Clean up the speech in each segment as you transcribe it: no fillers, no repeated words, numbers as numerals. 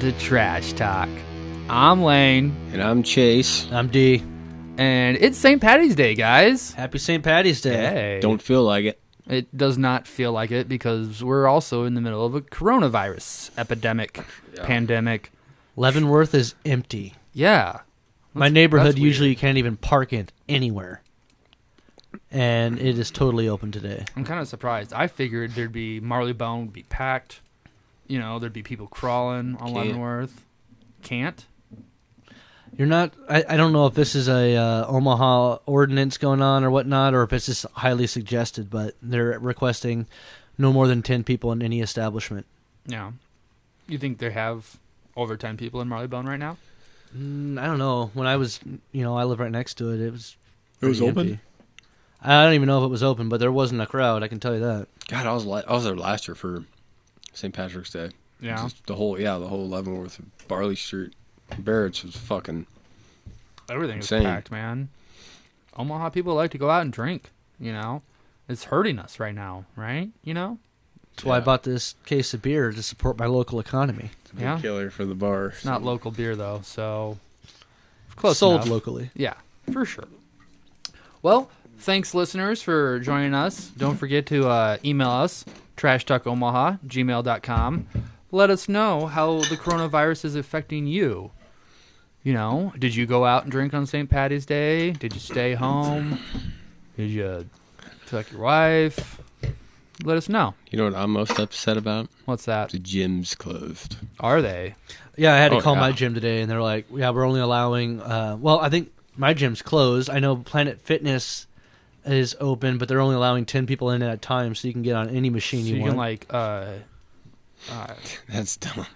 to Trash Talk. I'm Lane. And I'm Chase. I'm D. And it's St. Patty's Day, guys. Happy St. Patty's Day. Hey. Don't feel like it. It does not feel like it because we're also in the middle of a coronavirus epidemic, pandemic. Leavenworth is empty. Yeah. My neighborhood, usually you can't even park it anywhere. And it is totally open today. I'm kind of surprised. I figured there'd be Marleybone would be packed. You know, there'd be people crawling on Leavenworth. Can't? You're not... I don't know if this is a Omaha ordinance going on or whatnot, or if it's just highly suggested, but they're requesting no more than 10 people in any establishment. Yeah. You think they have over 10 people in Marleybone right now? I don't know. When I was... I live right next to it. It was open? empty. I don't even know if it was open, but there wasn't a crowd, I can tell you that. God, I was there last year for St. Patrick's Day. Yeah. Just the whole Leavenworth, Barley Street, Barrett's was fucking Everything insane. is packed, man. Omaha people like to go out and drink, It's hurting us right now, right? That's why I bought this case of beer to support my local economy. It's a big killer for the bar. It's not local beer, though, so close Sold enough. locally. Yeah, for sure. Well, thanks, listeners, for joining us. Don't forget to email us, trashtalkomaha@gmail.com. Let us know how the coronavirus is affecting you. Did you go out and drink on St. Patty's Day? Did you stay home? Did you fuck your wife? Let us know. You know what I'm most upset about? What's that? The gym's closed. Are they? Yeah, I had to call my gym today, and they're like, yeah, we're only allowing... I think my gym's closed. I know Planet Fitness is open, but they're only allowing 10 people in at a time, so you can get on any machine you want. That's dumb.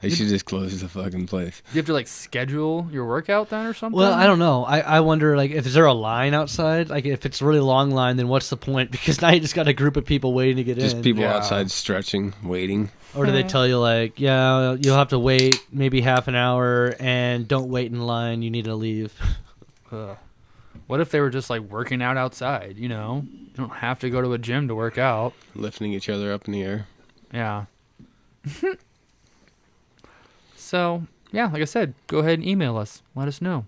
They should just close the fucking place. You have to schedule your workout then or something? Well, I don't know. I wonder, is there a line outside? If it's a really long line, then what's the point? Because now you just got a group of people waiting to get in. Just people outside stretching, waiting. Or do they tell you, you'll have to wait maybe half an hour, and don't wait in line, you need to leave. What if they were just working out outside, You don't have to go to a gym to work out. Lifting each other up in the air. Yeah. So, yeah, like I said, go ahead and email us. Let us know.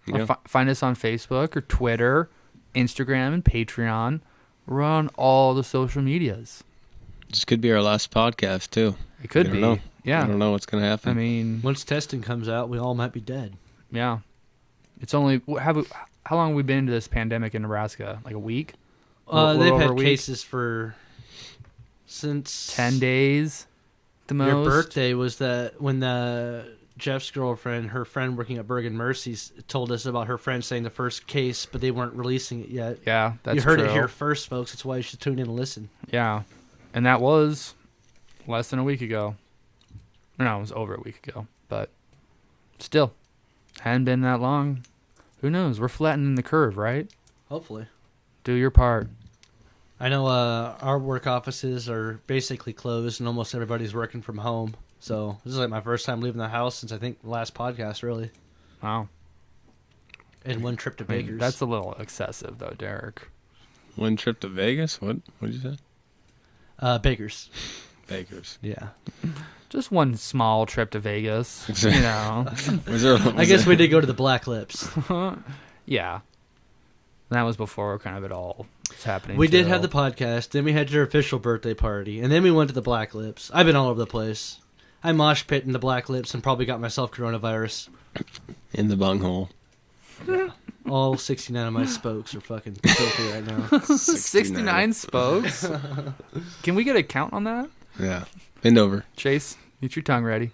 Yeah. Find us on Facebook or Twitter, Instagram, and Patreon. We're on all the social medias. This could be our last podcast, too. It could be. Know. Yeah. I don't know what's going to happen. I mean... Once testing comes out, we all might be dead. Yeah. It's only... How long have we been into this pandemic in Nebraska? Like a week? They've had cases since... 10 days, the most. Your birthday was when Jeff's girlfriend, her friend working at Bergen Mercy's, told us about her friend saying the first case, but they weren't releasing it yet. Yeah, that's You heard true. it here first, folks. That's why you should tune in and listen. Yeah. And that was less than a week ago. No, it was over a week ago. But still, hadn't been that long. Who knows? We're flattening the curve, right? Hopefully. Do your part. I know our work offices are basically closed, and almost everybody's working from home. So this is my first time leaving the house since I think the last podcast, really. Wow. And one trip to Baker's. That's a little excessive, though, Derek. One trip to Vegas? What did you say? Baker's. Baker's. Yeah. Just one small trip to Vegas, I guess we did go to the Black Lips. Yeah. That was before kind of it all was happening. We did have the podcast, then we had your official birthday party, and then we went to the Black Lips. I've been all over the place. I mosh pit in the Black Lips and probably got myself coronavirus. In the bunghole. All 69 of my spokes are fucking filthy right now. 69 spokes? Can we get a count on that? Yeah. Bend over. Chase, get your tongue ready.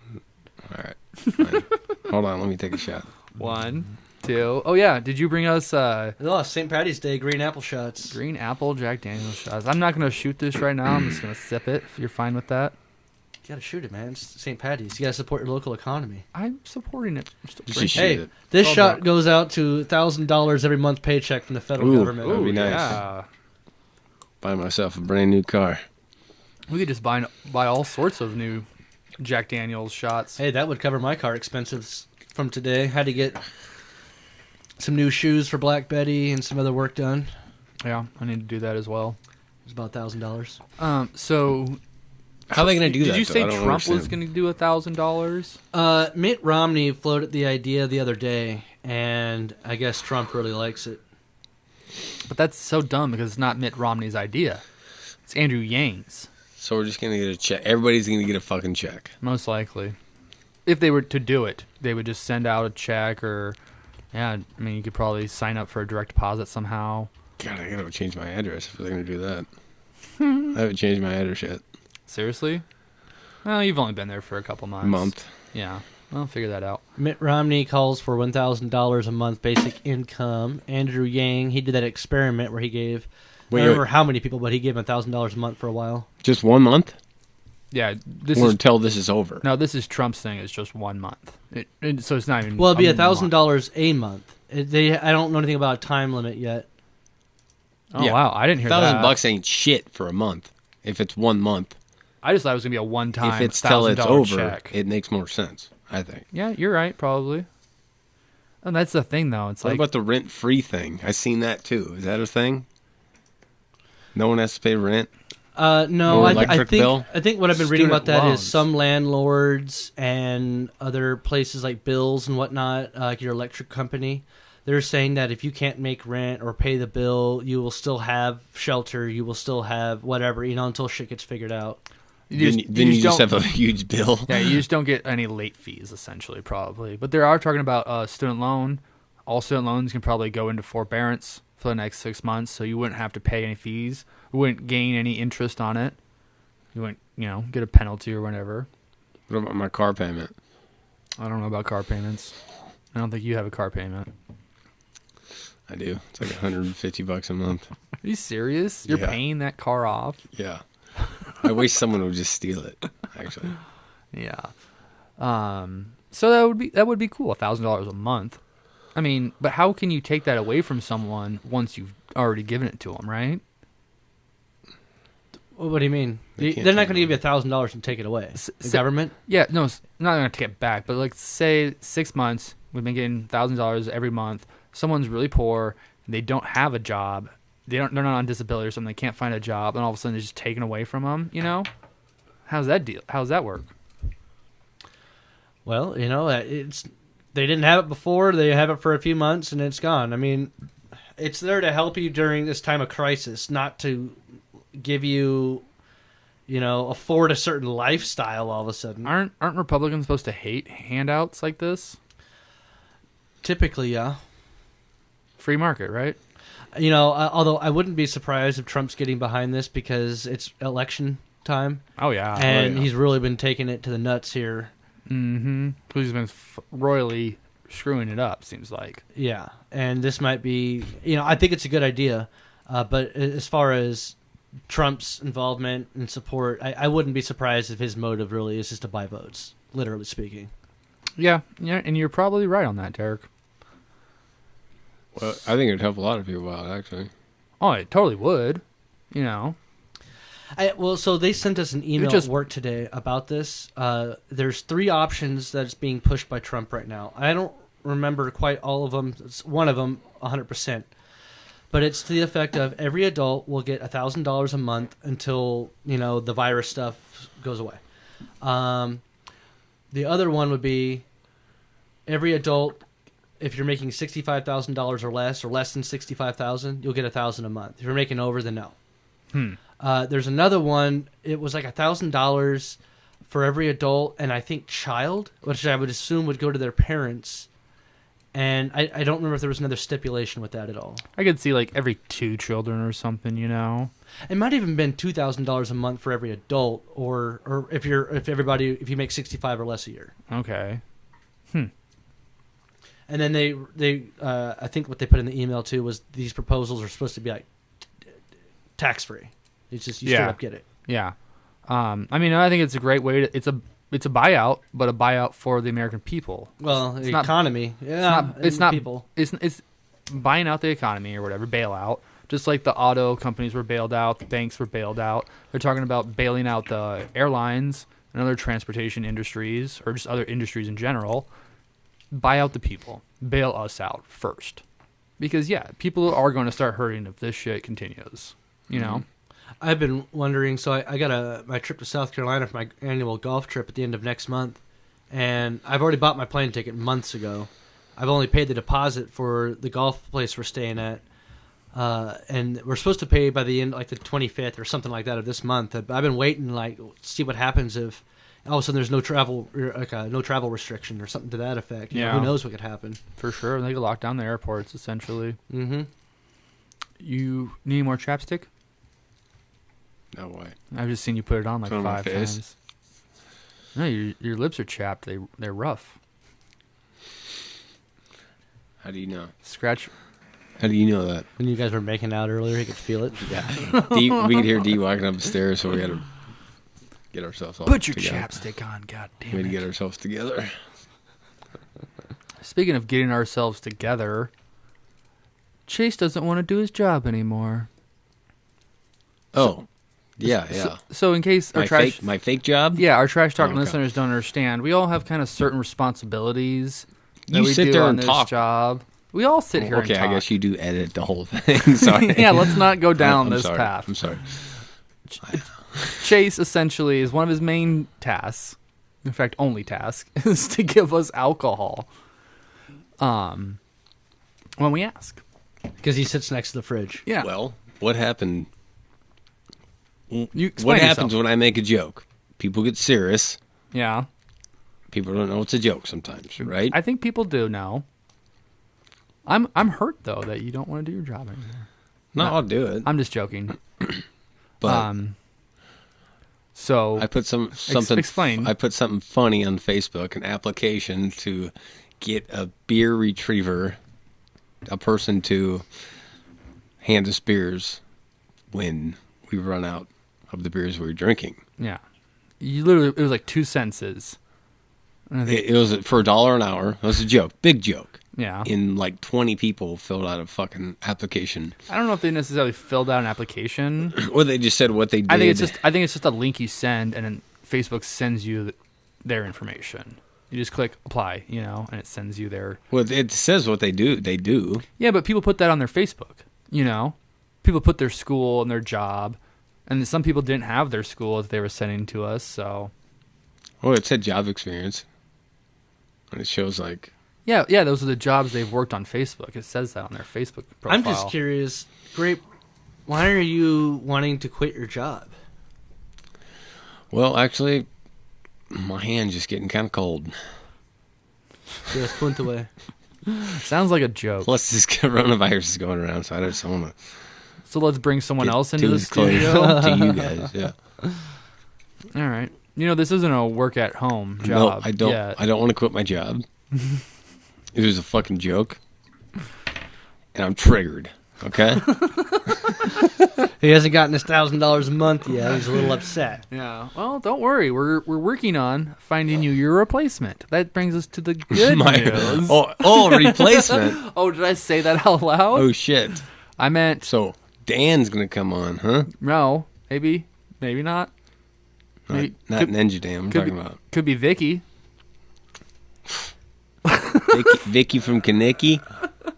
All right. Fine. Hold on, let me take a shot. 1, 2. Oh, yeah. Did you bring us St. Patty's Day green apple shots. green apple Jack Daniels shots? I'm not going to shoot this right now. I'm just going to sip it, if you're fine with that. You got to shoot it, man. It's St. Patty's. You got to support your local economy. I'm supporting it. Hey, this shot goes out to $1,000 every month paycheck from the federal government. That'd be nice. Yeah. Buy myself a brand new car. We could just buy all sorts of new Jack Daniels shots. Hey, that would cover my car expenses from today. Had to get some new shoes for Black Betty and some other work done. Yeah, I need to do that as well. It was about $1,000. So How are they going to do that? Did you though? say I don't Trump was understand. going to do $1,000? Mitt Romney floated the idea the other day, and I guess Trump really likes it. But that's so dumb because it's not Mitt Romney's idea. It's Andrew Yang's, So we're just going to get a check. Everybody's going to get a fucking check. most likely. If they were to do it, they would just send out a check or, yeah, I mean, you could probably sign up for a direct deposit somehow. God, I got to change my address if they're going to do that. I haven't changed my address yet. Seriously? Well, you've only been there for a couple months. A month. Yeah. Well, figure that out. Mitt Romney calls for $1,000 a month basic income. Andrew Yang, he did that experiment where he gave, I don't remember how many people, but he gave him $1,000 a month for a while. Just 1 month? Yeah, this Or is until this is over? no. This is Trump's thing. It's just 1 month. So it's not even. Well, it'd be a month. $1,000 a month. I don't know anything about a time limit yet. Oh Yeah. wow, I didn't hear that. $1,000 ain't shit for a month. If it's 1 month. I just thought it was gonna be a one-time. If it's till it's over, check. it makes more sense, I think. Yeah, you're right. Probably. And that's the thing, though. It's What like about the rent-free thing? I seen that too. Is that a thing? No one has to pay rent? No, Or I electric think bill? I think what I've been reading Student about that is loans. some landlords and other places like Bills and whatnot, like your electric company, they're saying that if you can't make rent or pay the bill, you will still have shelter, you will still have whatever, until shit gets figured out. Then you just don't- have a huge bill. Yeah, you just don't get any late fees, essentially, probably. But they are talking about student loan. All student loans can probably go into forbearance for the next 6 months, so you wouldn't have to pay any fees. You wouldn't gain any interest on it. You wouldn't, get a penalty or whatever. What about my car payment? I don't know about car payments. I don't think you have a car payment. I do. It's like $150 a month. Are you serious? You're Yeah. paying that car off? Yeah. I wish someone would just steal it, actually. Yeah. So that would be cool. $1,000 a month. I mean, but how can you take that away from someone once you've already given it to them, right? What do you mean? They can't They're not take going to give you $1,000 and take it away. The so- government? Yeah, no, it's not going to take it back. But like, say 6 months, we've been getting $1,000 every month. Someone's really poor. They don't have a job. They're not on disability or something. They can't find a job, and all of a sudden it's just taken away from them. How's that deal? How's that work? Well, they didn't have it before. They have it for a few months, and it's gone. I mean, it's there to help you during this time of crisis, not to give you, afford a certain lifestyle all of a sudden. Aren't Republicans supposed to hate handouts like this? Typically, yeah. Free market, right? Although I wouldn't be surprised if Trump's getting behind this because it's election time, Oh yeah. and yeah. he's really been taking it to the nuts here. Mm-hmm. He's been royally screwing it up, seems like. Yeah, and this might be, I think it's a good idea, but as far as Trump's involvement and support, I wouldn't be surprised if his motive really is just to buy votes, literally speaking. Yeah, and you're probably right on that, Derek. Well, I think it would help a lot of people out, actually. Oh, it totally would. So they sent us an email just- at work today about this. There's 3 options that's being pushed by Trump right now. I don't remember quite all of them. It's one of them, 100%. But it's to the effect of every adult will get $1,000 a month until, the virus stuff goes away. The other one would be every adult, if you're making $65,000 or less than $65,000, you'll get $1,000 a month. If you're making over, then no. There's another one. It was like $1,000 for every adult and I think child, which I would assume would go to their parents. And I don't remember if there was another stipulation with that at all. I could see like every 2 children or something, It might have even been $2,000 a month for every adult, or if you make 65 or less a year. Okay. And then they I think what they put in the email too was these proposals are supposed to be like tax free. It's just you straight up get it. Yeah. I think it's a great way to. It's a buyout, but a buyout for the American people. Well, It's the not- economy, It's not people. It's buying out the economy or whatever, bailout. Just like the auto companies were bailed out, the banks were bailed out. They're talking about bailing out the airlines and other transportation industries, or just other industries in general. Buy out the people. Bail us out first. Because, people are going to start hurting if this shit continues. I've been wondering. So I got my trip to South Carolina for my annual golf trip at the end of next month, and I've already bought my plane ticket months ago. I've only paid the deposit for the golf place we're staying at, and we're supposed to pay by the end, like the 25th or something like that of this month. I've been waiting, like, to see what happens if all of a sudden there's no travel, no travel restriction or something to that effect. You know, who knows what could happen? For sure, they could lock down the airports essentially. Mm-hmm. You need more chapstick? No way. I've just seen you put it on like Put it on my 5 face? times. No, your lips are chapped. They're rough. How do you know? Scratch. How do you know that? When you guys were making out earlier, you could feel it. Yeah. We could hear D walking up the stairs, so we had to get ourselves all Put your together. chapstick on, god damn We had to it. get ourselves together. Speaking of getting ourselves together, Chase doesn't want to do his job anymore. Oh. Yeah. So in case our My fake job? yeah, our trash talk Oh, okay. listeners don't understand, we all have kind of certain responsibilities that You we sit do there on and this talk. job. We all sit here and Okay, talk. I guess you do edit the whole thing. Sorry. Yeah, let's not go down I'm this sorry. path. I'm sorry. Chase essentially is one of his main tasks, in fact only task, is to give us alcohol when we ask. Because he sits next to the fridge. Yeah. Well, what happened? You What explain happens yourself. when I make a joke? People get serious. Yeah. People don't know it's a joke sometimes, right? I think people do know. I'm hurt though that you don't want to do your job anymore. No, I'll do it. I'm just joking. But So I put something. explain. I put something funny on Facebook, an application to get a beer retriever, a person to hand us beers when we run out of the beers we were drinking. yeah, it was like 2 sentences. And I think, It was for $1 an hour. It was a joke, big joke. yeah. And like 20 people filled out a fucking application. I don't know if they necessarily filled out an application. Or they just said what they did. I think it's just a link you send, and then Facebook sends you their information. You just click apply, and it sends you their. Well, it says what they do. They do. Yeah, but people put that on their Facebook. People put their school and their job, and some people didn't have their school that they were sending to us. So. Well, it said job experience. And it shows like. Yeah, those are the jobs they've worked on Facebook. It says that on their Facebook profile. I'm just curious, Grape, why are you wanting to quit your job? Well, actually, my hand's just getting kind of cold. Just punt away. Sounds like a joke. Plus, this coronavirus is going around, so I just want to. So let's bring someone else into the close studio. to you guys. Yeah. All right. This isn't a work at home No, job. I don't. yet. I don't want to quit my job. It was a fucking joke, and I'm triggered. Okay. He hasn't gotten his $1,000 a month yet. He's a little upset. Yeah. Well, don't worry. We're working on finding you your replacement. That brings us to the good news. Replacement. Oh, did I say that out loud? Oh shit. I meant So Dan's gonna come on, huh? no. Maybe not. Not Could- Ninja Dan. I'm could talking be- about Could be Vicky. Vicky from Kaneki.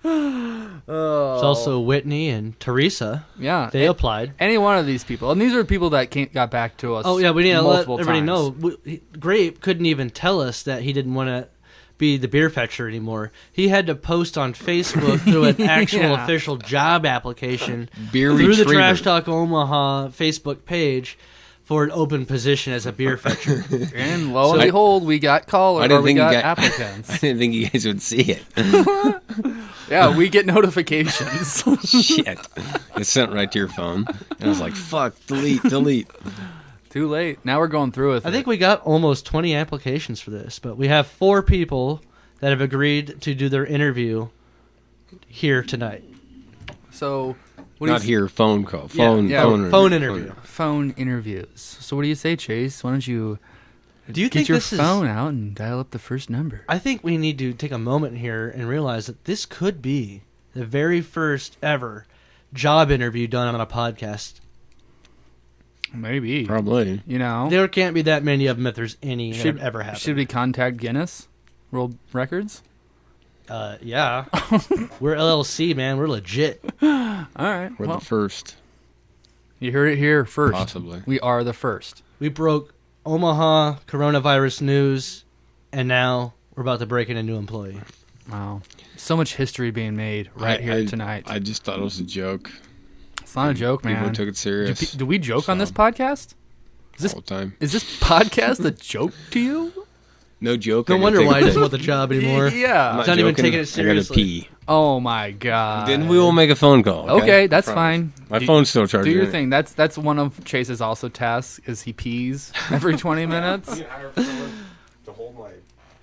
There's also Whitney and Teresa. Yeah. They applied. Any one of these people, and these are people that got back to us. Oh, yeah, we need to let multiple everybody times. know. Grape couldn't even tell us that he didn't want to be the beer fetcher anymore. He had to post on Facebook through an actual Yeah. official job application Beer through the retriever. Trash Talk Omaha Facebook page for an open position as a beer fetcher. And lo and So- behold, we got callers, I didn't or we think you got got- applicants. I didn't think you guys would see it. Yeah, we get notifications. Shit. It sent right to your phone. And I was like, fuck, delete. Too late. Now we're going through with I think we got almost 20 applications for this, but we have 4 people that have agreed to do their interview here tonight. So, what Not do you here, phone call. Phone interview. phone interviews. So what do you say, Chase? Why don't you Do you get think your this phone out and dial up the first number? I think we need to take a moment here and realize that this could be the very first ever job interview done on a podcast. Maybe. Probably. There can't be that many of them if there's any that have ever happened. Should we contact Guinness World Records? Yeah. We're LLC, man. We're legit. All right. We're well, the first. You heard it here first. Possibly. We are the first. We broke Omaha coronavirus news, and now we're about to break in a new employee. Wow. So much history being made right here tonight. I just thought it was a joke. It's not a joke, man. People took it serious. Do we joke on this podcast? All the time. Is this podcast a joke to you? No joke. No wonder why he doesn't want the job anymore. Yeah. He's not even taking it seriously. I gotta pee. Oh my god. Then we will make a phone call. Okay, that's Promise. fine. My phone's still charging. Do your thing. That's one of Chase's also tasks is he pees every 20 minutes.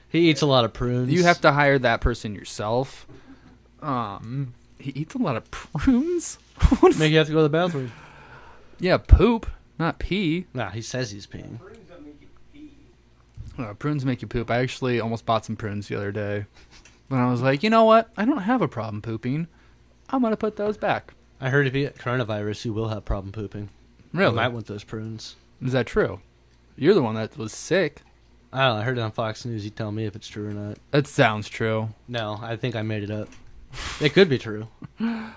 He eats a lot of prunes. You have to hire that person yourself. He eats a lot of prunes. Make you have to go to the bathroom. Yeah, poop, not pee. Nah, he says he's peeing. Prunes make you poop. I actually almost bought some prunes the other day. But I was like, you know what? I don't have a problem pooping. I'm going to put those back. I heard if you get coronavirus, you will have problem pooping. Really? You might want those prunes. Is that true? You're the one that was sick. I don't know. I heard it on Fox News. You tell me if it's true or not. That sounds true. No, I think I made it up. It could be true.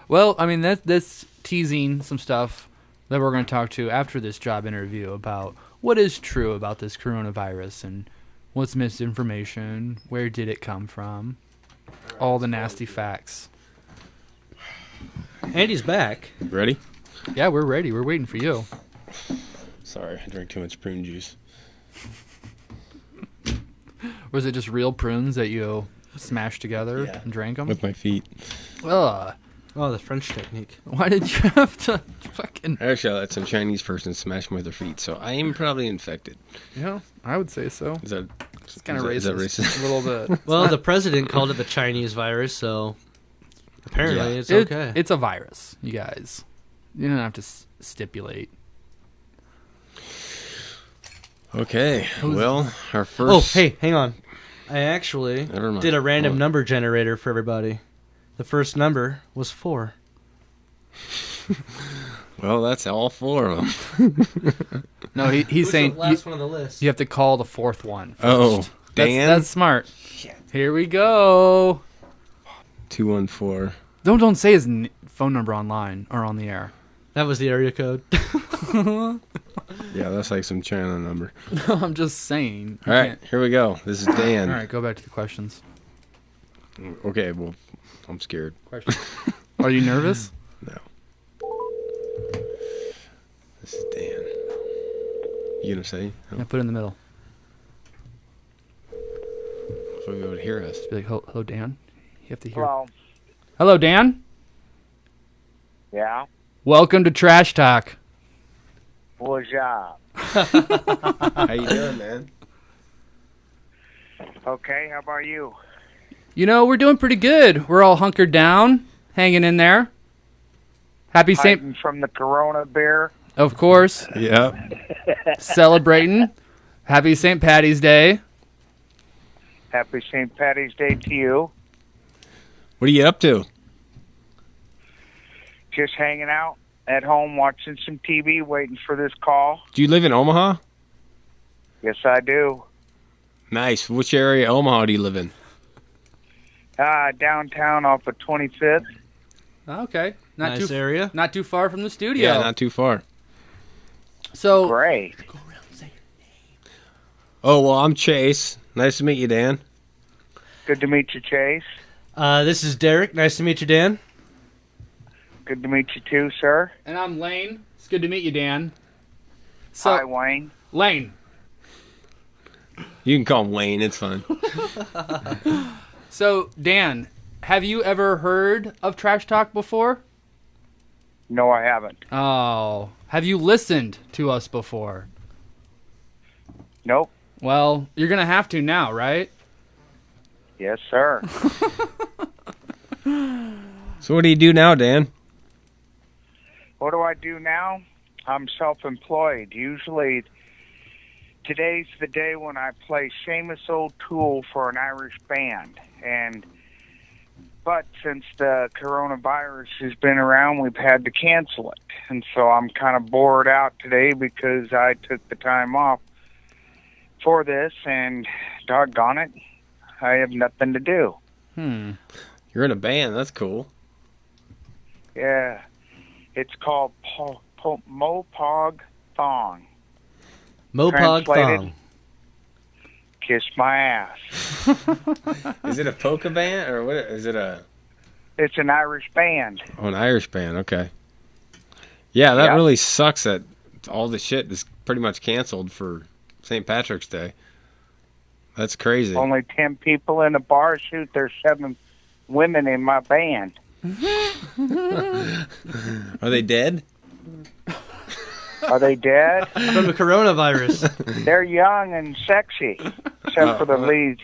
Well, I mean, that's teasing some stuff that we're going to talk to after this job interview about what is true about this coronavirus and what's misinformation, where did it come from, all the nasty facts. Andy's back. Ready? Yeah, we're ready. We're waiting for you. Sorry, I drank too much prune juice. Was it just real prunes that you smashed together and drank them? With my feet. Ugh. Oh, the French technique. Why did you have to fucking... Actually, I let some Chinese person smash me with their feet, so I am probably infected. Yeah, I would say so. Is that It's kind of is that racist. A little bit. Well, the president called it the Chinese virus, so apparently it's okay. It's a virus, you guys. You don't have to stipulate. Okay, well, our Oh, first... hey, hang on. I actually Never mind. did a random What? number generator for everybody. The first number was 4. Well, that's all 4 of them. No, he's saying the last one on the list? you have to call the fourth one first. Oh, Dan? That's smart. Here we go. 214. Don't say his phone number online or on the air. That was the area code. Yeah, that's like some China number. No, I'm just saying. All right, here we go. This is Dan. All right, go back to the questions. Okay, well, I'm scared. Questions. Are you nervous? No. This is Dan. You gonna say? Yeah, put it in the middle. So he would hear us. Be like, hello, Dan. You have to hear. Hello. Hello, Dan. Yeah. Welcome to Trash Talk. What's up? How you doing, man? Okay. How about you? You know, we're doing pretty good. We're all hunkered down, hanging in there. Happy St. Hiding from the Corona bear. Of course, Yep. celebrating. Happy St. Paddy's Day. Happy St. Paddy's Day to you. What are you up to? Just hanging out at home, watching some TV, waiting for this call. Do you live in Omaha? Yes, I do. Nice. Which area of Omaha do you live in? Downtown off of 25th. Okay, Nice area. not too far from the studio. Yeah, not too far. So Great. Oh, well, I'm Chase. Nice to meet you, Dan. Good to meet you, Chase. This is Derek. Nice to meet you, Dan. Good to meet you too, sir. And I'm Lane. It's good to meet you, Dan. Hi, So, Wayne. Lane. You can call him Wayne. It's fine. So, Dan, have you ever heard of Trash Talk before? No, I haven't. Oh, have you listened to us before? Nope. Well, you're going to have to now, right? Yes, sir. So what do you do now, Dan? What do I do now? I'm self-employed. Usually, today's the day when I play Seamus O'Toole for an Irish band. But since the coronavirus has been around, we've had to cancel it. And so I'm kind of bored out today because I took the time off for this, and doggone it, I have nothing to do. You're in a band. That's cool. Yeah. It's called Mopog thong. Mopog Translated, thong. Kiss my ass. Is it a polka band or what? Is it It's an Irish band. an Irish band? Okay. Yeah, that Yeah. really sucks that all the shit is pretty much canceled for St. Patrick's Day. That's crazy. Only 10 people in a bar. Shoot, there's 7 women in my band. Are they dead? Are they dead? From the coronavirus. They're young and sexy, except for the lead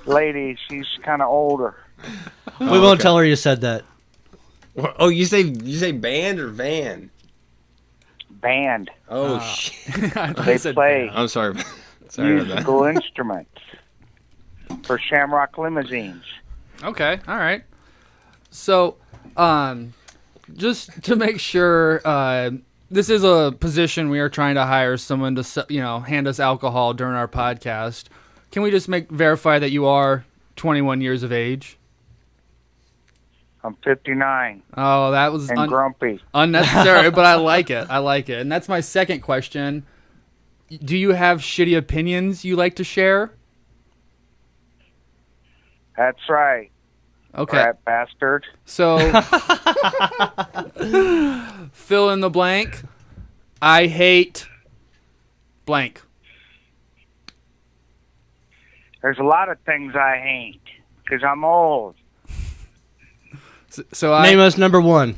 lady. She's kind of older. We won't tell her you said that. Oh, you say band or van? Band. Oh shit! I thought They you said play I'm sorry. Sorry about that. musical instruments for Shamrock Limousines. Okay, all right. So, just to make sure, this is a position we are trying to hire someone to, hand us alcohol during our podcast. Can we just verify that you are 21 years of age? I'm 59 Oh, that was and grumpy. unnecessary, but I like it. I like it. And that's my second question. Do you have shitty opinions you like to share? That's right, Okay. rat bastard. So, fill in the blank. I hate blank. There's a lot of things I hate because I'm old. So Name us number one.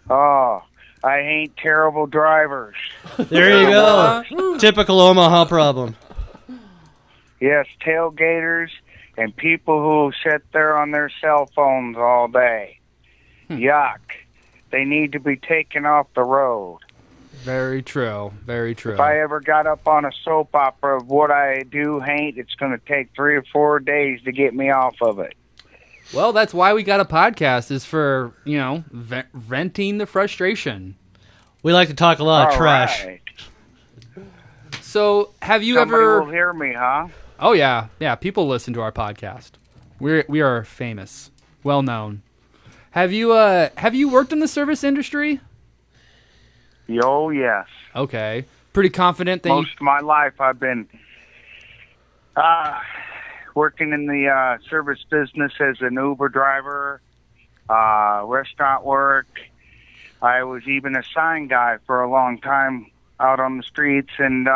Oh, I hate terrible drivers. There you go. Typical Omaha problem. Yes, tailgaters and people who sit there on their cell phones all day. Yuck. They need to be taken off the road. Very true. Very true. If I ever got up on a soap opera of what I do hate, it's going to take 3 or 4 days to get me off of it. Well, that's why we got a podcast, is for, venting the frustration. We like to talk a lot of All trash. right. So, have you Somebody ever... will hear me, huh? Oh, yeah. Yeah, people listen to our podcast. We are famous. Well known. Have you worked in the service industry? Oh, yes. Okay. Pretty confident that Most of my life I've been working in the service business as an Uber driver, restaurant work. I was even a sign guy for a long time out on the streets and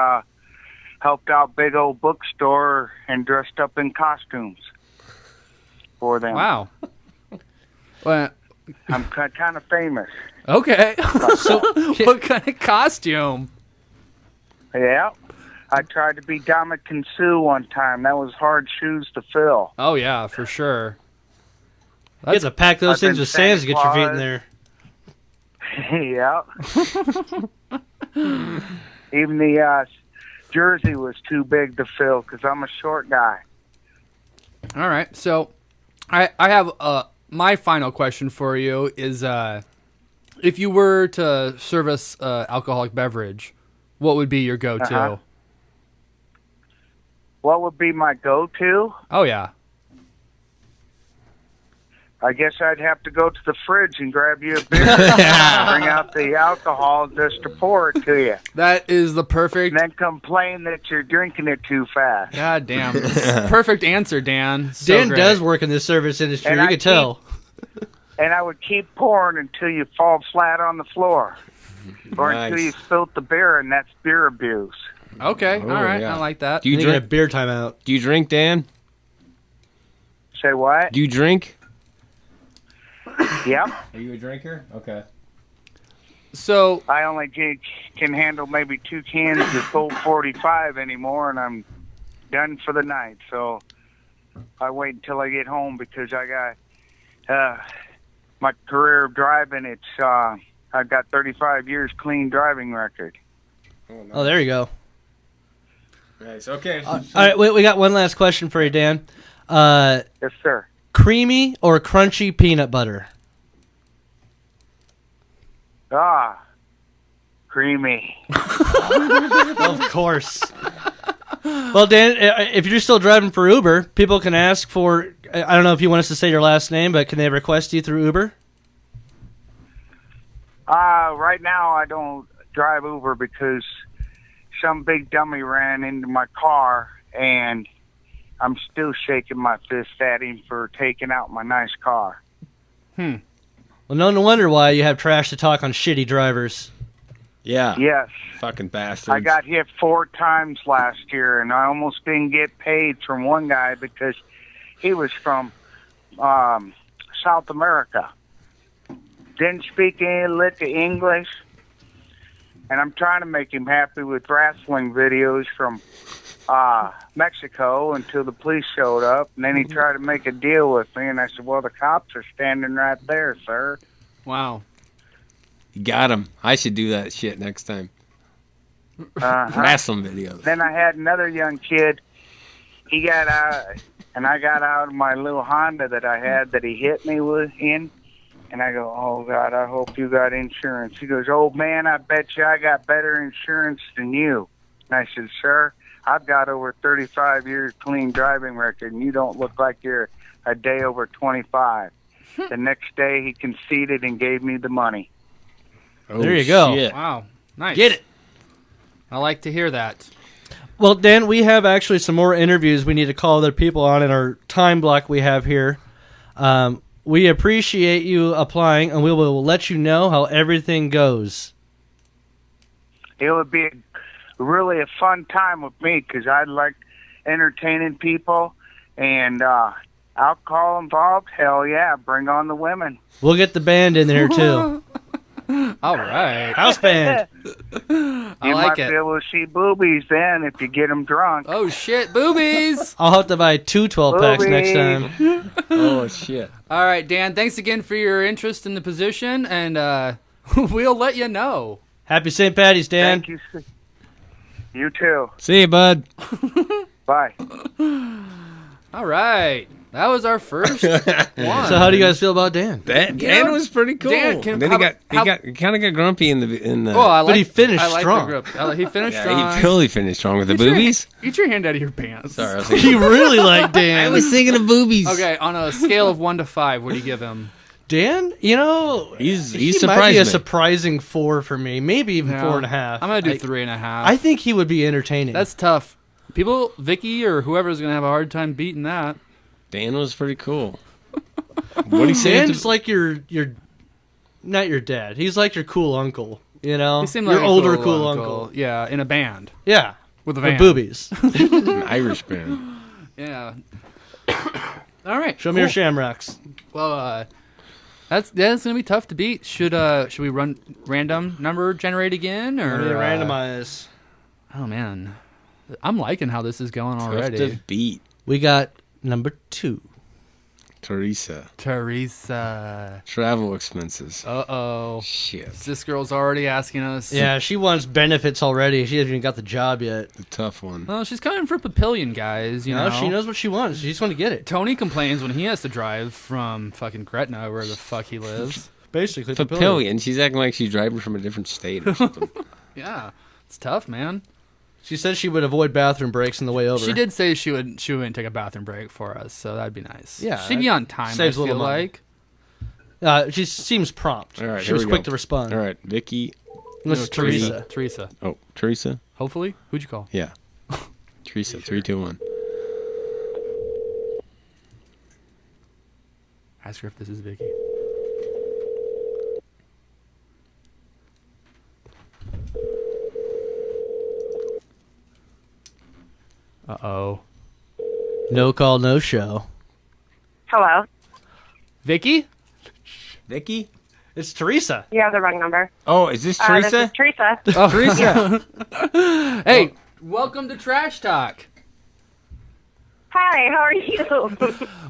helped out big old bookstore and dressed up in costumes for them. Wow. Well, I'm kind of famous. okay. So, what kind of costume? Yeah. I tried to be Dominican Sue one time. That was hard shoes to fill. Oh, yeah, for sure. You have to pack those I've things been with sands to get your feet in Santa there. Yeah. Even the jersey was too big to fill because I'm a short guy. All right. So, I have my final question for you is, if you were to service alcoholic beverage, what would be your go-to? Uh-huh. What would be my go-to? Oh, yeah. I guess I'd have to go to the fridge and grab you a beer. Bring out the alcohol just to pour it to you. That is the perfect... And then complain that you're drinking it too fast. God damn. Perfect answer, Dan. So Dan great. does work in the service industry. And You I can tell. And I would keep pouring until you fall flat on the floor. Or Nice. until you spilt the beer, and that's beer abuse. Okay. Oh, All right. yeah. I like that. Do you You get a drink? beer timeout. Do you drink, Dan? Say what? Do you drink? Yep. Are you a drinker? Okay. So, I only can handle maybe 2 cans of Colt 45 anymore, and I'm done for the night. So I wait until I get home because I got my career of driving. It's I've got 35 years clean driving record. Oh, there you go. Nice. Okay. All right, wait, we got one last question for you, Dan. Yes, sir. Creamy or crunchy peanut butter? Creamy. Of course. Well, Dan, if you're still driving for Uber, people can ask for, I don't know if you want us to say your last name, but can they request you through Uber? Right now I don't drive Uber because some big dummy ran into my car, and I'm still shaking my fist at him for taking out my nice car. Well, no wonder why you have trash to talk on shitty drivers. Yeah. Yes. Fucking bastards. I got hit 4 times last year, and I almost didn't get paid from one guy because he was from South America. Didn't speak any lick of English, and I'm trying to make him happy with wrestling videos from Mexico until the police showed up, and then he tried to make a deal with me, and I said, well, the cops are standing right there, sir. Wow. You got him. I should do that shit next time. Wrestling videos. Then I had another young kid. He got out, and I got out of my little Honda that I had that he hit me in. And I go, oh, God, I hope you got insurance. He goes, old man, I bet you I got better insurance than you. And I said, sir, I've got over 35 years clean driving record, and you don't look like you're a day over 25. The next day, he conceded and gave me the money. Oh, There you go. shit. Wow. Nice. Get it. I like to hear that. Well, Dan, we have actually some more interviews we need to call other people on in our time block we have here. We appreciate you applying, and we will let you know how everything goes. It would be really a fun time with me because I like entertaining people, and alcohol involved, hell yeah, bring on the women. We'll get the band in there, too. All right. House band. I You like might it. be able to see boobies then if you get them drunk. Oh, shit. Boobies. I'll have to buy 2 12-packs next time. Oh, shit. All right, Dan, thanks again for your interest in the position, and we'll let you know. Happy St. Paddy's, Dan. Thank you. You too. See you, bud. Bye. All right. That was our first one. So how do you guys feel about Dan? Dan was pretty cool. Dan, then he kind of got grumpy in the. Oh, I But like, he finished I like strong. The group. He finished strong. yeah, he totally finished strong with the Get your boobies. Get your hand out of your pants. Sorry, I was He thinking, really liked I Dan. was thinking of boobies. Okay, on a scale of 1 to 5, what do you give him? Dan, you know, He's he might surprised be a me. surprising 4 for me. Maybe even Yeah. 4.5. I'm going to do 3.5. I think he would be entertaining. That's tough. People, Vicky or whoever's going to have a hard time beating that. Dan was pretty cool. What he said? Dan's like your not your dad. He's like your cool uncle. You know, He seemed like your a older cool uncle. Yeah, in a band. Yeah, With a van. with boobies. An Irish band. Yeah. All right. Show me your shamrocks. Well, that's gonna be tough to beat. Should we run random number generate again or Let me randomize. Oh man, I'm liking how this is going Tough already. to beat. We got number 2. Teresa. Travel expenses. Uh-oh. Shit. This girl's already asking us. Yeah, she wants benefits already. She hasn't even got the job yet. A tough one. Well, she's coming for Papillion, guys. You know, She knows what she wants. She's going to get it. Tony complains when he has to drive from fucking Gretna, where the fuck he lives. Basically, Papillion. She's acting like she's driving from a different state or something. Yeah, it's tough, man. She said she would avoid bathroom breaks on the way over. She did say she wouldn't take a bathroom break for us, so that'd be nice. Yeah, she'd be on time. saves I a little feel money. like. She seems prompt. All right, she here was we quick go. to respond. All right, Vicky. This No, is Teresa. Teresa. Oh, Teresa? Hopefully. Who'd you call? Yeah. Teresa, 3, 2, 1. Ask her if this is Vicky. Uh-oh. No call, no show. Hello. Vicky? Vicky? It's Teresa. You have the wrong number. Oh, is this This Teresa? is Teresa. Oh, Teresa. Hey, welcome to Trash Talk. Hi, how are you?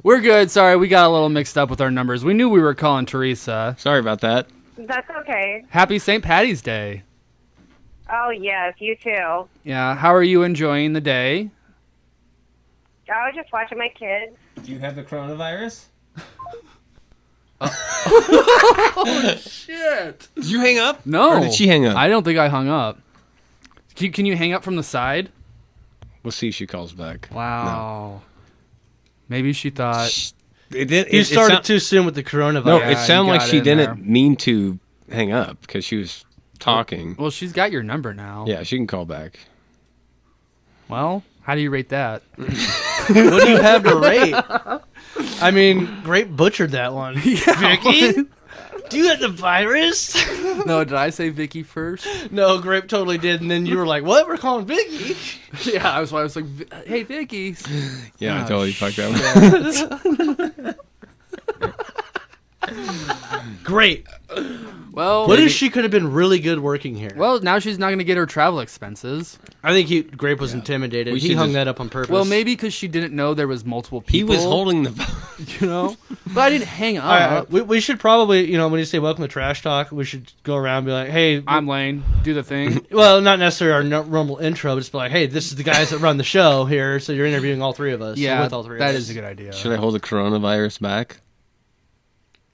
We're good. Sorry, we got a little mixed up with our numbers. We knew we were calling Teresa. Sorry about that. That's okay. Happy St. Paddy's Day. Oh, yes, you too. Yeah, how are you enjoying the day? I was just watching my kids. Do you have the coronavirus? Shit. Did you hang up? No. Or did she hang up? I don't think I hung up. Can you hang up from the side? We'll see if she calls back. Wow. Maybe she thought... It did, You it started sound- too soon with the coronavirus. No, Yeah, it sounded you like got she in didn't there. mean to hang up because she was talking. Well, she's got your number now. Yeah, she can call back. Well, how do you rate that? What do you have to rate? I mean, Grape butchered that one. Vicky? Do you have the virus? No, did I say Vicky first? No, Grape totally did, and then you were like, what? We're calling Vicky? Yeah, I was like, hey, Vicky. Yeah, I Oh, totally fucked that one. Great. Well, What if she could have been really good working here? Well, now she's not going to get her travel expenses. I think Grape was intimidated. We He should hung just- that up on purpose. Well, maybe because she didn't know there was multiple He people. was holding the phone. you know. But I didn't hang up. All right, we should probably, when you say welcome to Trash Talk, we should go around and be like, hey, I'm Lane. Do the thing. well, not necessarily our normal intro, but just be like, hey, this is the guys that run the show here, so you're interviewing all three of us. Yeah, with all three that of us. is a good idea. Should I hold the coronavirus back?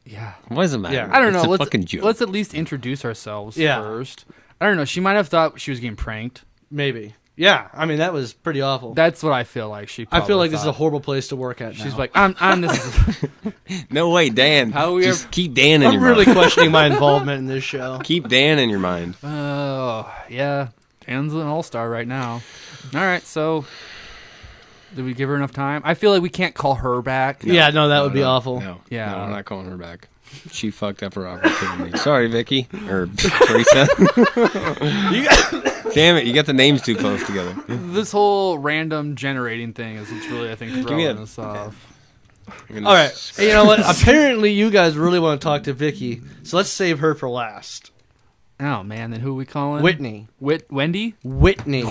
Yeah. What does it matter? Yeah. I don't know. It's a Let's fucking joke. let's at least introduce ourselves Yeah. first. I don't know. She might have thought she was getting pranked. Maybe. Yeah, I mean, that was pretty awful. That's what I feel like. She. I Probably feel like this is a thought. horrible place to work at now. She's like, I'm this. Is, No way, Dan. How we Just keep Dan in I'm your really mind. questioning my involvement in this show. Keep Dan in your mind. oh yeah, Dan's an all-star right now. All right, so did we give her enough time? I feel like we can't call her back. Yeah, no, that would be awful. No, Yeah. no, I'm not calling her back. She fucked up her opportunity. Sorry, Vicky or Teresa. Damn it, you got the names too close together. This whole random generating thing is what's really, I think, me throwing a- us off. I'm All right, hey, you know what? Apparently, you guys really want to talk to Vicky, so let's save her for last. Oh man, then who are we calling? Whitney. Wendy? Whitney.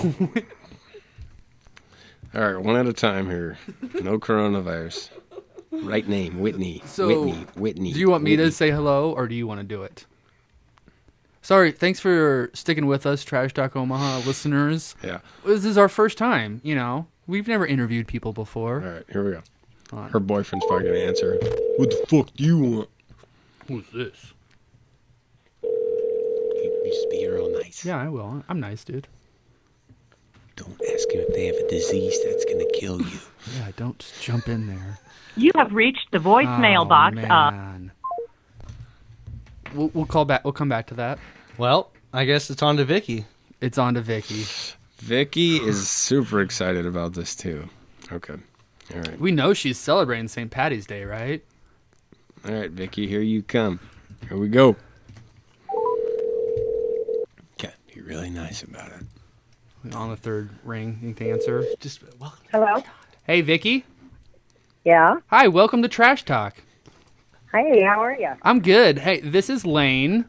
All right, one at a time here. No coronavirus. Right name, Whitney. So, Whitney. Do you want me to Whitney. say hello, or do you want to do it? Sorry, thanks for sticking with us, Trash Talk Omaha listeners. Yeah. This is our first time, We've never interviewed people before. All right, here we go. On. Her boyfriend's probably gonna answer. What the fuck do you want? Who's this? You just be real nice. Yeah, I will. I'm nice, dude. Don't ask him if they have a disease that's gonna kill you. Yeah, don't just jump in there. You have reached the voicemail Oh, box of man. We'll call back. We'll come back to that. Well, I guess it's on to Vicky. It's on to Vicky. Vicky is super excited about this too. Okay. All right. We know she's celebrating St. Paddy's Day, right? All right, Vicky, here you come. Here we go. Okay, be really nice about it. On the third ring, you can answer. Just welcome. Hello? Hey, Vicky. Yeah? Hi, welcome to Trash Talk. Hey, how are you? I'm good. Hey, this is Lane.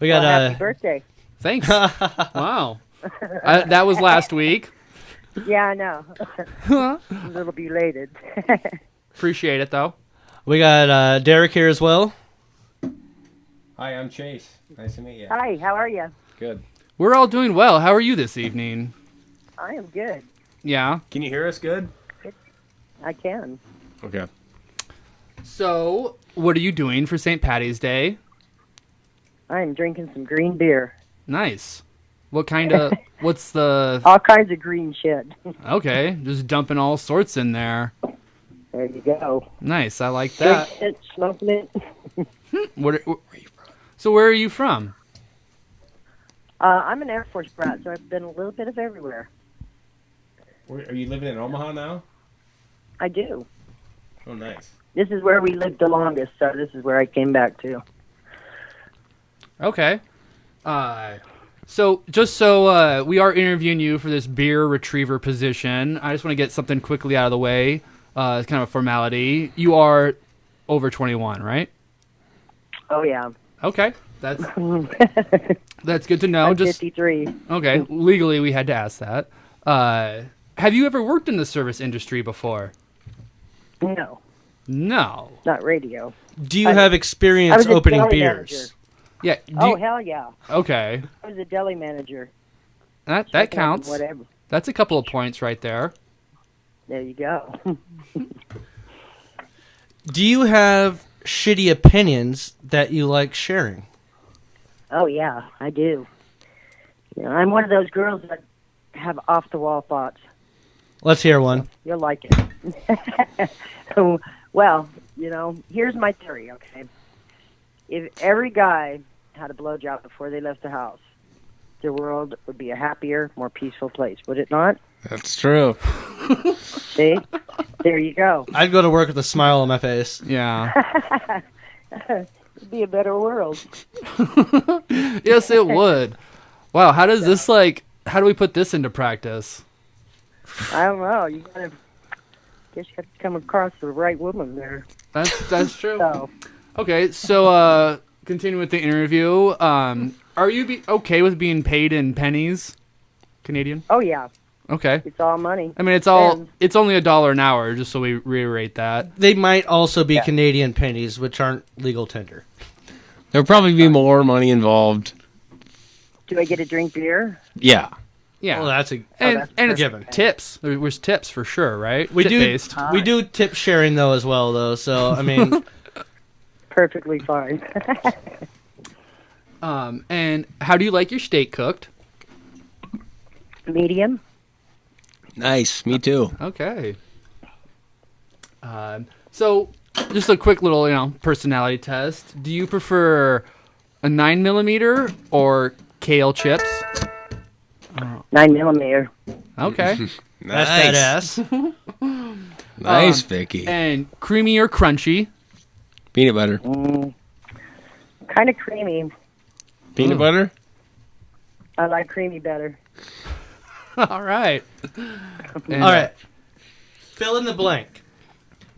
We got Happy birthday. Thanks. Wow. That was last week. Yeah, I know. A little belated. Appreciate it, though. we got Derek here as well. Hi, I'm Chase. Nice to meet you. Hi, how are you? Good. We're all doing well. How are you this evening? I am good. Yeah. Can you hear us good? I can. Okay. So, what are you doing for St. Paddy's Day? I am drinking some green beer. Nice. What kind of, what's the, All kinds of green shit. okay, just dumping all sorts in there. There you go. Nice, I like that. Drinking it, smoking it. So where are you from? I'm an Air Force brat, so I've been a little bit of everywhere. Are you living in Omaha now? I do. Oh, nice. This is where we lived the longest, so this is where I came back to. Okay. So we are interviewing you for this beer retriever position. I just want to get something quickly out of the way. It's kind of a formality. You are over 21, right? Oh, yeah. Okay. That's good to know. I'm Just 53. okay. Legally, we had to ask that. Have you ever worked in the service industry before? No, No. not radio. Do you I- have I experience was a opening deli beers? manager. Yeah. Oh, hell yeah. Okay. I was a deli manager. That Checking up counts. and Whatever. That's a couple of points right there. There you go. Do you have shitty opinions that you like sharing? Oh, yeah, I do. You know, I'm one of those girls that have off-the-wall thoughts. Let's hear one. You'll like it. Well, here's my theory, okay? If every guy had a blowjob before they left the house, the world would be a happier, more peaceful place, would it not? That's true. See? There you go. I'd go to work with a smile on my face. Yeah. It'd be a better world. Yes, it would. Wow, how does this how do we put this into practice? I don't know. You gotta, guess you have to come across the right woman there. That's true. So, Okay, so continue with the interview. Are you okay with being paid in pennies, Canadian? oh yeah, Okay. it's all money. I mean, it's only $1 an hour, just so we reiterate that. They might also be Canadian pennies, which aren't legal tender. There'll probably be more money involved. Do I get to drink beer? Yeah. Yeah. Well, that's a and it's given. tips. There's tips for sure, right? We do Tip-based. we do tip sharing though as well though. So I mean, Perfectly fine. And how do you like your steak cooked? Medium? Nice. Me too. Okay. So just a quick little, personality test. Do you prefer a 9mm or kale chips? 9mm. Okay. that's badass. Nice, Vicky. And creamy or crunchy? Peanut butter. Kind of creamy. Peanut butter? I like creamy better. All right. And, All right. Fill in the blank.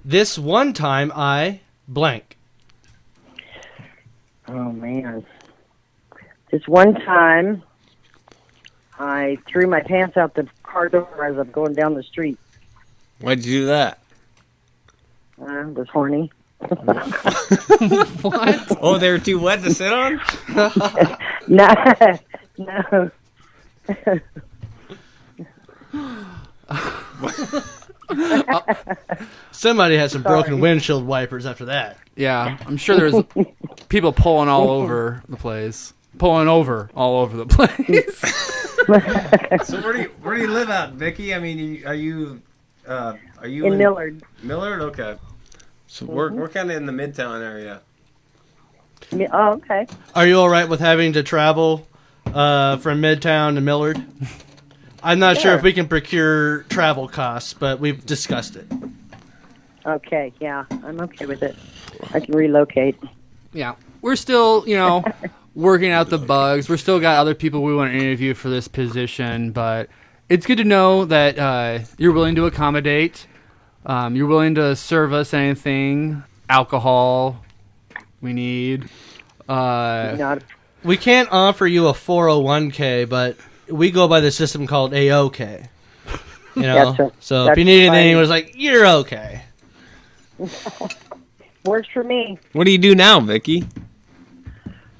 This one time I blank. Oh, man. This one time, I threw my pants out the car door as I'm going down the street. Why'd you do that? I was horny. What? Oh, they were too wet to sit on? No. No. Somebody had some broken windshield wipers after that. Yeah, I'm sure there's people pulling all over the place. Pulling over all over the place. So where do you live out, Vicky? I mean, are you In Millard. Millard? Okay. So we're kind of in the Midtown area. Oh, okay. Are you all right with having to travel from Midtown to Millard? I'm not sure if we can procure travel costs, but we've discussed it. Okay, yeah. I'm okay with it. I can relocate. Yeah, we're still, working out the bugs. We're still got other people we want to interview for this position, but it's good to know that you're willing to accommodate. You're willing to serve us anything, alcohol we need. Not We can't offer you a 401k, but we go by the system called AOK. You know, so if you need anything, it was like, you're okay. Works for me. What do you do now, Vicky?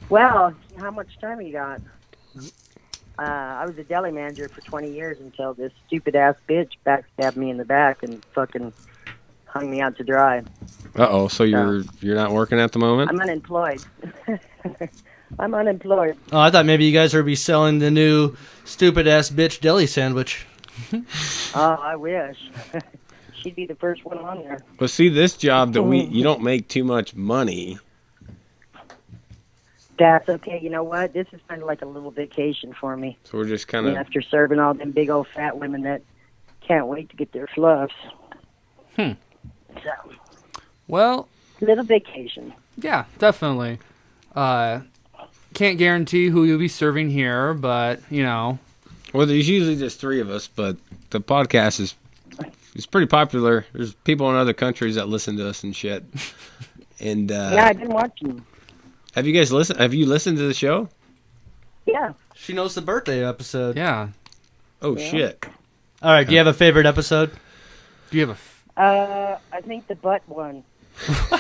Well, how much time you got? I was a deli manager for 20 years until this stupid-ass bitch backstabbed me in the back and fucking hung me out to dry. Uh-oh, so you're not working at the moment? I'm unemployed. I'm unemployed. Oh, I thought maybe you guys would be selling the new stupid-ass bitch deli sandwich. Oh, I wish. She'd be the first one on there. But see, this job that you don't make too much money. That's okay. You know what? This is kind of like a little vacation for me. So we're just kind of... After serving all them big old fat women that can't wait to get their fluffs. So, Well, little vacation. yeah, definitely. Can't guarantee who you'll be serving here, but, Well, there's usually just three of us, but the podcast is pretty popular. There's people in other countries that listen to us and shit. And Yeah, I've been watching. have you guys listened? Have you listened to the show? Yeah. She knows the birthday episode. yeah. Oh, shit. All right, do you have a favorite episode? Do you have I think the butt one.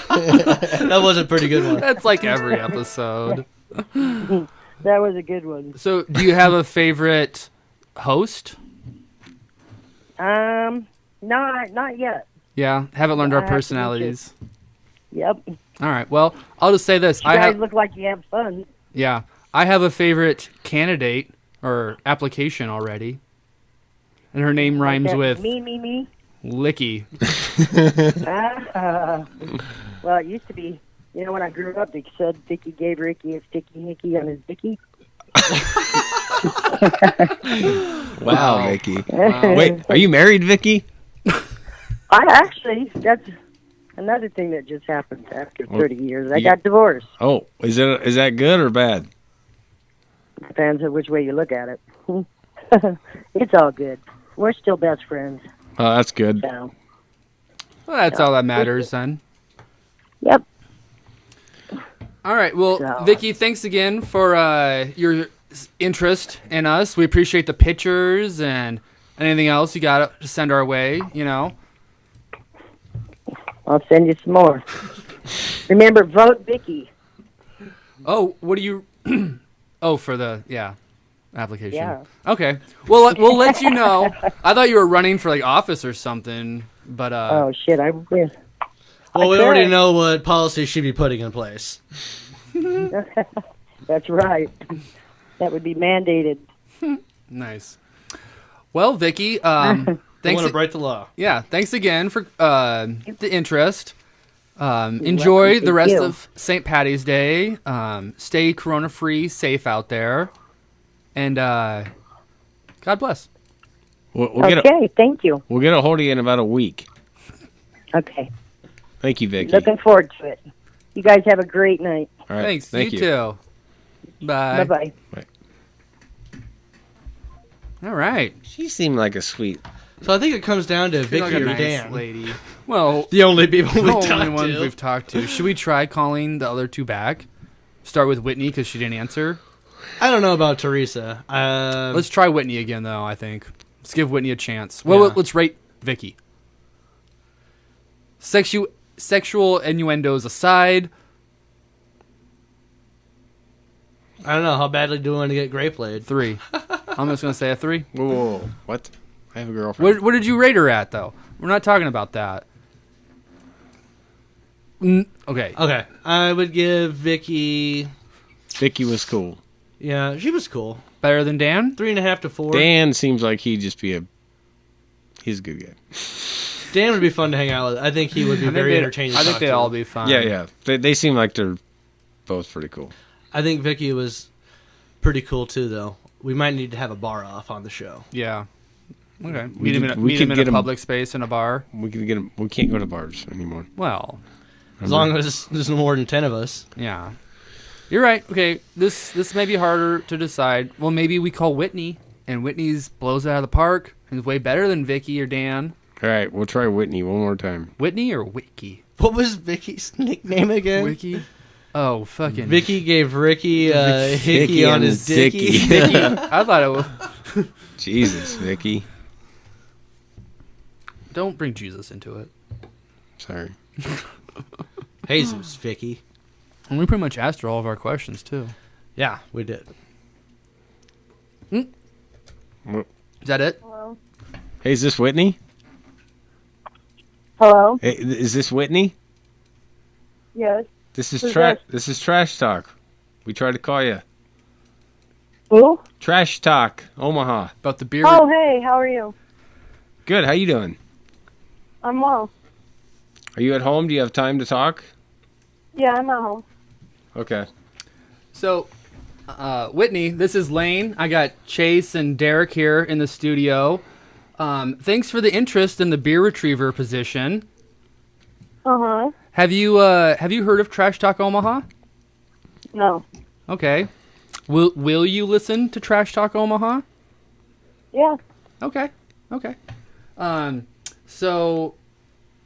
That was a pretty good one. That's like every episode. That was a good one. So, do you have a favorite host? Not yet. Yeah, haven't learned I our have to personalities. Yep. All right. Well, I'll just say this: You guys look like you have fun. Yeah, I have a favorite candidate or application already, and her name rhymes with me. Licky. Well, it used to be You know, when I grew up, they said Vicky gave Ricky a sticky hickey on his dicky. Wow, Vicky. Wow. Wait, are you married, Vicky? That's another thing that just happened after 30 years. I you- got divorced. Oh, is that good or bad? Depends on which way you look at it. It's all good. We're still best friends. Oh, that's good. So, Well, that's all that matters then. yep. All right. Well, So- Vicky, thanks again for your interest in us. We appreciate the pictures and anything else you got to send our way, you know. I'll send you some more. Remember, vote Vicky. Oh, what do you... oh, for the, application. Yeah. Okay. Well, we'll let you know. I thought you were running for, like, office or something, but... Oh, shit. Well, we already know what policy she'd be putting in place. That's right. That would be mandated. Nice. Well, Vicky, I thanks. want to break the law. Yeah, thanks again for the interest. Enjoy the rest you. of St. Paddy's Day. Stay corona-free, safe out there. And God bless. We'll get Thank you. we'll get a hold of you in about a week. Okay. Thank you, Vicky. Looking forward to it. You guys have a great night. All right. Thanks. Thank you too. Bye. Bye-bye. All right. She seemed like a sweet. So I think it comes down to She's Vicky like a or nice Dan. lady. Well, The only people the we only talked ones to. we've talked to. Should we try calling the other two back? Start with Whitney because she didn't answer. I don't know about Teresa. Let's try Whitney again, though, I think. Let's give Whitney a chance. Well, Yeah. let's rate Vicky. Sexual innuendos aside. I don't know. How badly do we want to get Gray played? 3. I'm just going to say a 3. Whoa. What? I have a girlfriend. What did you rate her at, though? We're not talking about that. Okay. Okay. I would give Vicky... Vicky was cool. Yeah, she was cool. Better than Dan? 3.5 to 4. Dan seems like he'd just be he's a good guy. Dan would be fun to hang out with. I think he would be very entertaining. I to think talk they'd to. all be fun. Yeah. They seem like they're both pretty cool. I think Vicky was pretty cool too, though. We might need to have a bar off on the show. Yeah. Okay. We Meet could- him we in could a get him- public space in a bar. We can get him. We can't go to bars anymore. Well, As long as there's no more than 10 of us. yeah. You're right. Okay. This may be harder to decide. Well, maybe we call Whitney, and Whitney's blows it out of the park. He's way better than Vicky or Dan. All right, we'll try Whitney one more time. Whitney or Wiki? What was Vicky's nickname again? Wiki? Oh, fucking. Vicky gave Ricky a hickey Hickey on on his his dicky. dicky. Vicky. I thought it was. Jesus, Vicky. Don't bring Jesus into it. Sorry. Jesus, Vicky. And we pretty much asked her all of our questions, too. Yeah, we did. Is that it? Hello? Hey, is this Whitney? Hello? Hey, is this Whitney? Yes. This is Who's trash. this? This is Trash Talk. We tried to call you. Who? Trash Talk, Omaha. About the beer. Oh, hey, how are you? Good. How you doing? I'm well. Are you at home? Do you have time to talk? Yeah, I'm at home. Okay. So, Whitney, this is Lane. I got Chase and Derek here in the studio. Thanks for the interest in the beer retriever position. Uh-huh. Have you heard of Trash Talk Omaha? No. Okay. Will you listen to Trash Talk Omaha? Yeah. Okay. So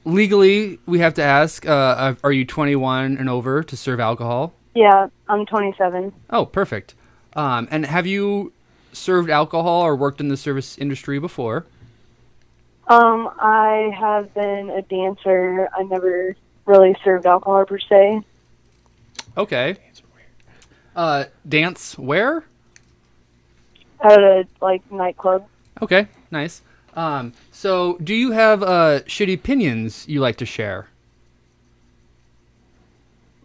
legally, we have to ask: are you 21 and over to serve alcohol? Yeah, I'm 27. Oh, perfect. And have you served alcohol or worked in the service industry before? I have been a dancer. I never really served alcohol per se. Okay. Dance where? At a, nightclub. Okay, nice. So do you have shitty opinions you like to share?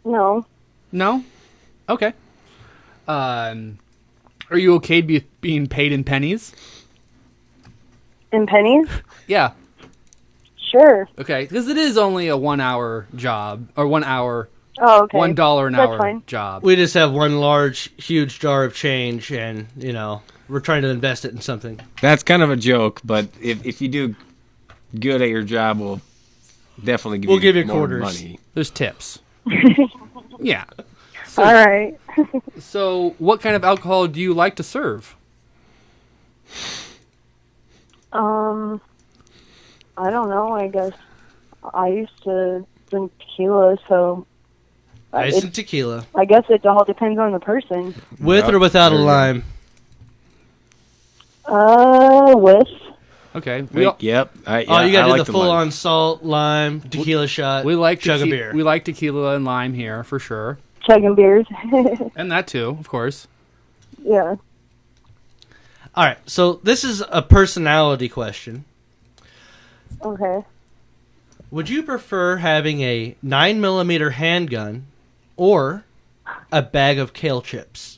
No. No? Okay. Are you okay being paid in pennies? In pennies? Yeah. Sure. Okay, because it is only a 1 hour job, or 1 hour Oh, okay. $1 an That's hour fine. job. We just have one large, huge jar of change, and we're trying to invest it in something. That's kind of a joke, but if you do good at your job, we'll definitely give you you more quarters. money. There's tips. Yeah. So, All right. so, what kind of alcohol do you like to serve? I don't know. I guess I used to drink tequila, so Ice and tequila. I guess it all depends on the person. With or without a There you go. lime? With. Okay. Yep. Oh, you I got to like do the full lime. on salt, lime, tequila shot, We like chug a beer. We like tequila and lime here for sure, Chugging beers. and that too, of course. Yeah. All right, so this is a personality question. Okay. Would you prefer having a 9mm handgun or a bag of kale chips?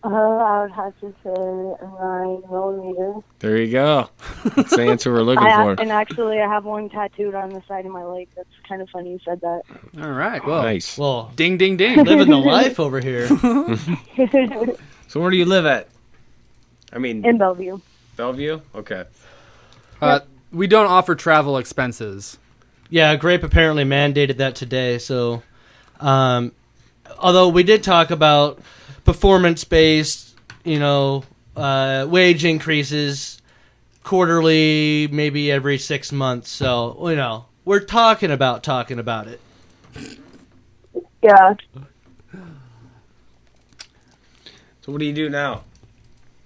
I would have to say a 9mm. There you go. That's the answer we're looking for. And actually, I have one tattooed on the side of my leg. That's kind of funny you said that. All right. Well, Nice. Well, ding, ding, ding. living the life over here. So where do you live at? I mean, In Bellevue. Bellevue? Okay. We don't offer travel expenses. Yeah, Grape apparently mandated that today. So, although we did talk about performance-based, wage increases quarterly, maybe every 6 months. So, we're talking about it. Yeah. So what do you do now?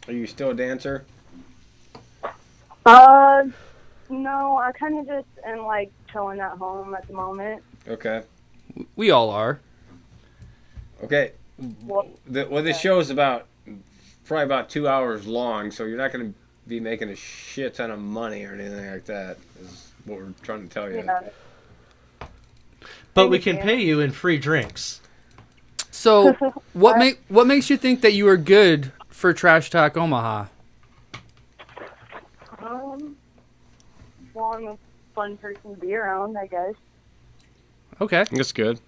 Are you still a dancer? No, I kind of just am like chilling at home at the moment. Okay. We all are. Okay. Well, This show is probably about 2 hours long, so you're not going to be making a shit ton of money or anything like that, is what we're trying to tell you. yeah. But we can pay you in free drinks. So, what makes you think that you are good for Trash Talk Omaha? Well, I'm a fun person to be around, I guess. Okay. That's good.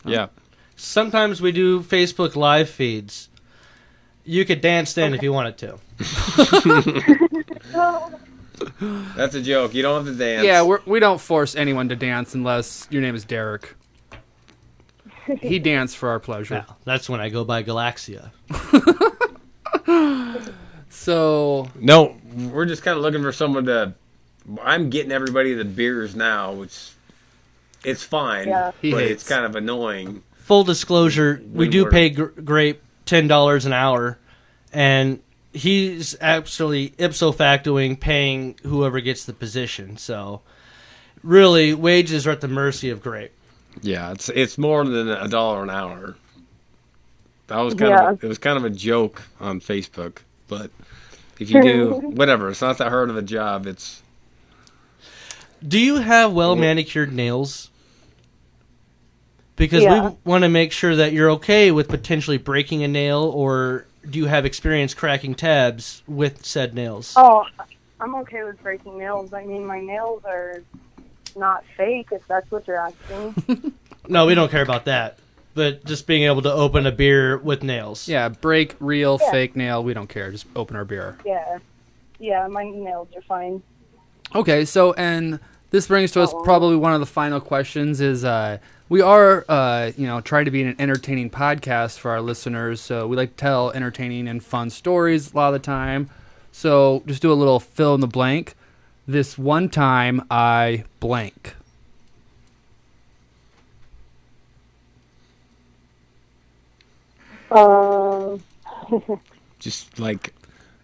Yeah. Sometimes we do Facebook live feeds. You could dance then if you wanted to. That's a joke. You don't have to dance. Yeah, we don't force anyone to dance unless your name is Derek. He danced for our pleasure. Now, that's when I go by Galaxia. So No, we're just kind of looking for someone to... I'm getting everybody the beers now, which... It's fine, Yeah. He but hates. it's kind of annoying. Full disclosure, we do Wouldn't pay Grape $10 an hour, and he's actually ipso factoing paying whoever gets the position. So, really, wages are at the mercy of Grape. Yeah, it's more than $1 an hour. That was it was kind of a joke on Facebook, but if you do whatever, it's not that hard of a job. It's Do you have well manicured nails? Because Yeah. we want to make sure that you're okay with potentially breaking a nail, or do you have experience cracking tabs with said nails? Oh, I'm okay with breaking nails. I mean, my nails are not fake, if that's what you're asking. No, we don't care about that. But just being able to open a beer with nails. yeah, break, real, fake nail. We don't care. Just open our beer. Yeah, my nails are fine. Okay, so and this brings to us probably one of the final questions is we are trying to be an entertaining podcast for our listeners, so we like to tell entertaining and fun stories a lot of the time. So just do a little fill in the blank. This one time I blank. just like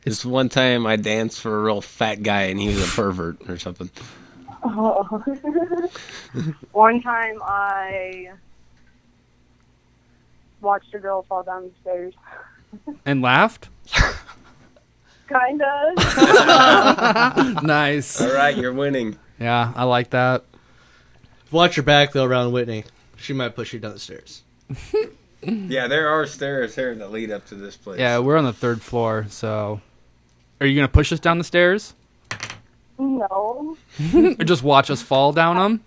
this one time I danced for a real fat guy and he was a pervert or something. One time I watched a girl fall down the stairs. And laughed? Kind of. Nice. All right, you're winning. Yeah, I like that. Watch your back, though, around Whitney. She might push you down the stairs. Yeah, there are stairs here that lead up to this place. Yeah, we're on the 3rd floor, so... Are you going to push us down the stairs? No. Just watch us fall down them?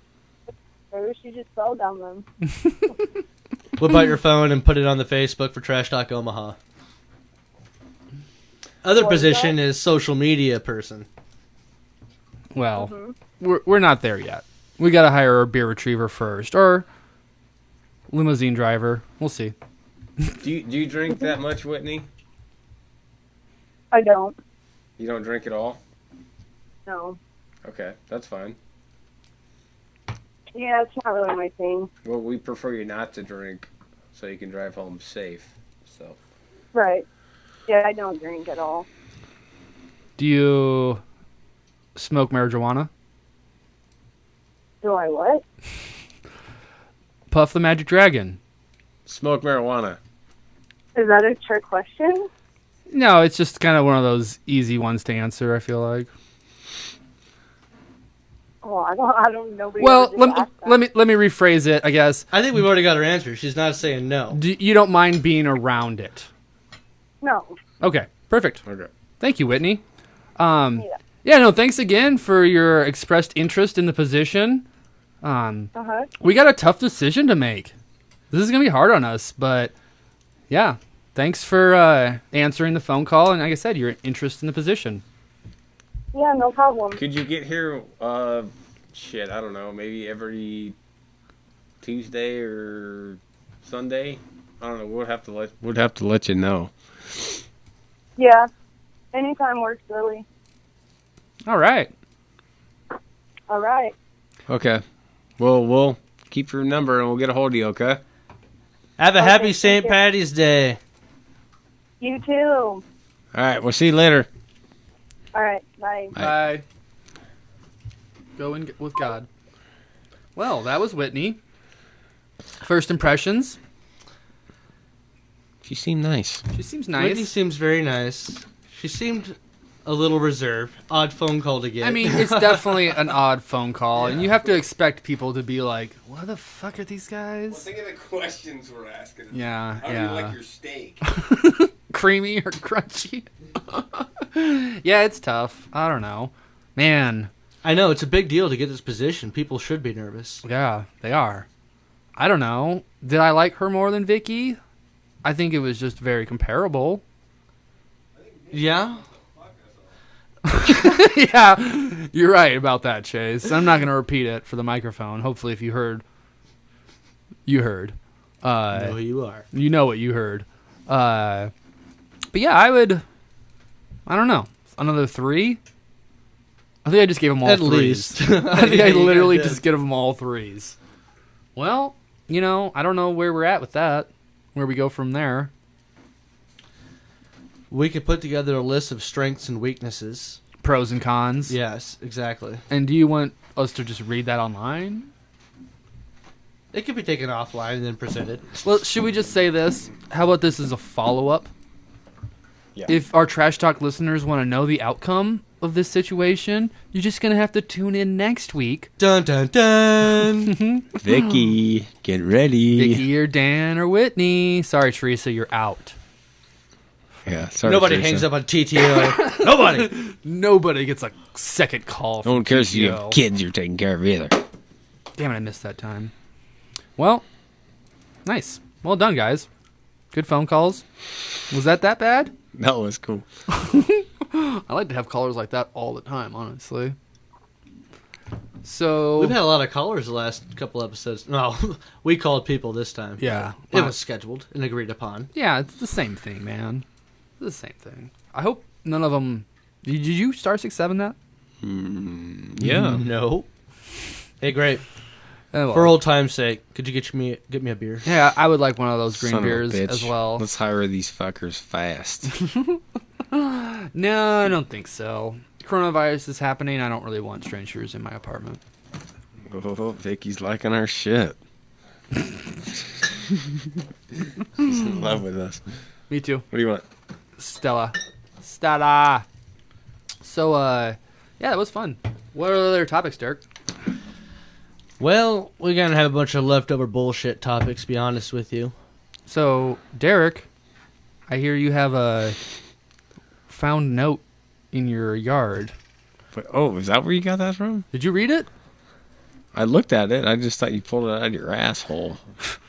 Or she just fell down them. Whip out your phone and put it on the Facebook for Trash Talk Omaha. Other What is position that? is social media person. Well, we're not there yet. We got to hire a beer retriever first, or limousine driver. We'll see. Do you drink that much, Whitney? I don't. You don't drink at all? No. Okay, that's fine. Yeah, it's not really my thing. Well, we prefer you not to drink so you can drive home safe. So Right. Yeah, I don't drink at all. Do you smoke marijuana? Do I what? Puff the Magic Dragon. smoke marijuana. Is that a trick question? No, it's just kind of one of those easy ones to answer, I feel like. Oh, I don't know. Well, let me rephrase it, I guess. I think we've already got her answer. She's not saying no. You don't mind being around it? No. Okay, perfect. Okay. Thank you, Whitney. Yeah, no, thanks again for your expressed interest in the position. We got a tough decision to make. This is going to be hard on us, but yeah, thanks for answering the phone call, and like I said, your interest in the position. Yeah, no problem. Could you get here, I don't know, maybe every Tuesday or Sunday? I don't know. We'd have to let you know. Yeah. Anytime works, really. All right. All right. Okay. Well, we'll keep your number and we'll get a hold of you, okay? Have a Okay, happy thank St. you. Patty's Day. You too. All right. We'll see you later. All right. Bye. Bye. Go in with God. Well, that was Whitney. First impressions. She seemed nice. She seems nice. Whitney seems very nice. She seemed a little reserved. Odd phone call to get. I mean, it's definitely an odd phone call, and you have to expect people to be like, "What the fuck are these guys?" think of the questions we're asking. Yeah, yeah. your steak? Creamy or crunchy? Yeah, it's tough. I don't know, man. I know, it's a big deal to get this position. People should be nervous. Yeah, they are. I don't know. Did I like her more than Vicky? I think it was just very comparable. Yeah? Yeah, you're right about that, Chase. I'm not going to repeat it for the microphone. Hopefully, if you heard, you heard. No, you are. You know what you heard. But yeah, I don't know, another 3? I think I just gave them all At 3s. least. I think Yeah, I you literally did. just gave them all 3s. Well, I don't know where we're at with that. Where we go from there. We could put together a list of strengths and weaknesses. Pros and cons. Yes, exactly. And do you want us to just read that online? It could be taken offline and then presented. Well, should we just say this? How about this as a follow-up? Yeah. If our Trash Talk listeners want to know the outcome of this situation, you're just going to have to tune in next week. Dun dun dun! Vicky, get ready. Vicky or Dan or Whitney. Sorry, Teresa, you're out. Yeah, sorry. Nobody Teresa. hangs up on TTO. Nobody! Nobody gets a second call from No one cares if you TTO. have kids you're taking care of either. Damn it, I missed that time. Well, nice. Well done, guys. Good phone calls. Was that bad? That was cool. I like to have callers like that all the time, honestly. So We've had a lot of callers the last couple episodes. No, we called people this time. yeah, It was scheduled and agreed upon. yeah, it's the same thing, man. It's the same thing. I hope none of them. Did you star 6-7 that? Yeah. No. Hey, great. Oh, well. For old time's sake, could you get me a beer? Yeah, I would like one of those green Son of a beers bitch. as well. Let's hire these fuckers fast. No, I don't think so. Coronavirus is happening. I don't really want strangers in my apartment. Oh, Vicky's liking our shit. She's in love with us. Me too. What do you want? Stella. So, yeah, that was fun. What are the other topics, Dirk? Well, we're going to have a bunch of leftover bullshit topics, to be honest with you. So, Derek, I hear you have a found note in your yard. But, oh, is that where you got that from? Did you read it? I looked at it. I just thought you pulled it out of your asshole.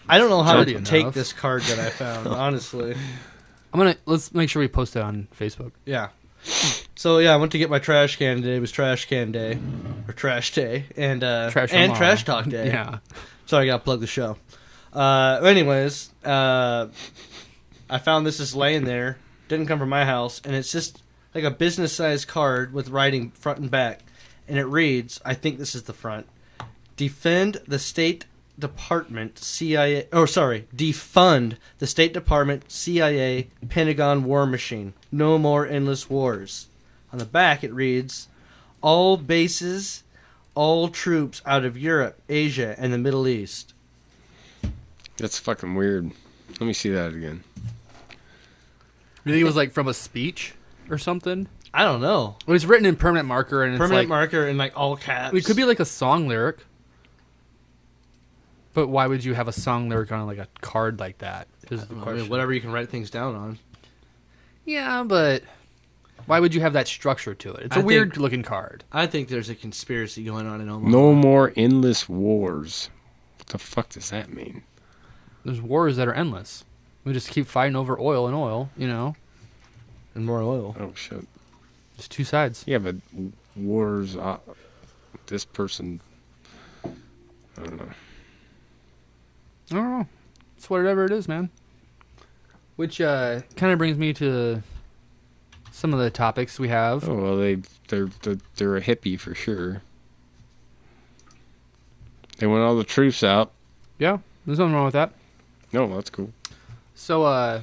I don't know how Dirty to take enough. this card that I found, honestly. Let's make sure we post it on Facebook. Yeah. So, yeah, I went to get my trash can today. It was trash can day. Or trash day. And Omaha. trash talk day. Yeah. Sorry, I got to plug the show. Anyways, I found this is laying there. Didn't come from my house. And it's just like a business-sized card with writing front and back. And it reads, I think this is the front, defend the State Department, CIA... Oh, sorry. Defund the State Department, CIA, Pentagon war machine. No more endless wars. On the back, it reads, all bases, all troops out of Europe, Asia, and the Middle East. That's fucking weird. Let me see that again. You think it was like from a speech or something? I don't know. It was written in permanent marker, and Permanent it's like marker in like all caps. it could be like a song lyric. But why would you have a song lyric on like a card like that? Is the I mean, question. whatever you can write things down on. Yeah, but why would you have that structure to it? It's I a think- weird looking card. I think there's a conspiracy going on in Omaha. No more endless wars. What the fuck does that mean? There's wars that are endless. We just keep fighting over oil and oil, And more oil. Oh, shit. There's two sides. Yeah, but wars... this person... I don't know. I don't know. It's whatever it is, man. Which kind of brings me to some of the topics we have. Oh, well, they're a hippie for sure. They want all the troops out. Yeah, there's nothing wrong with that. No, that's cool. So,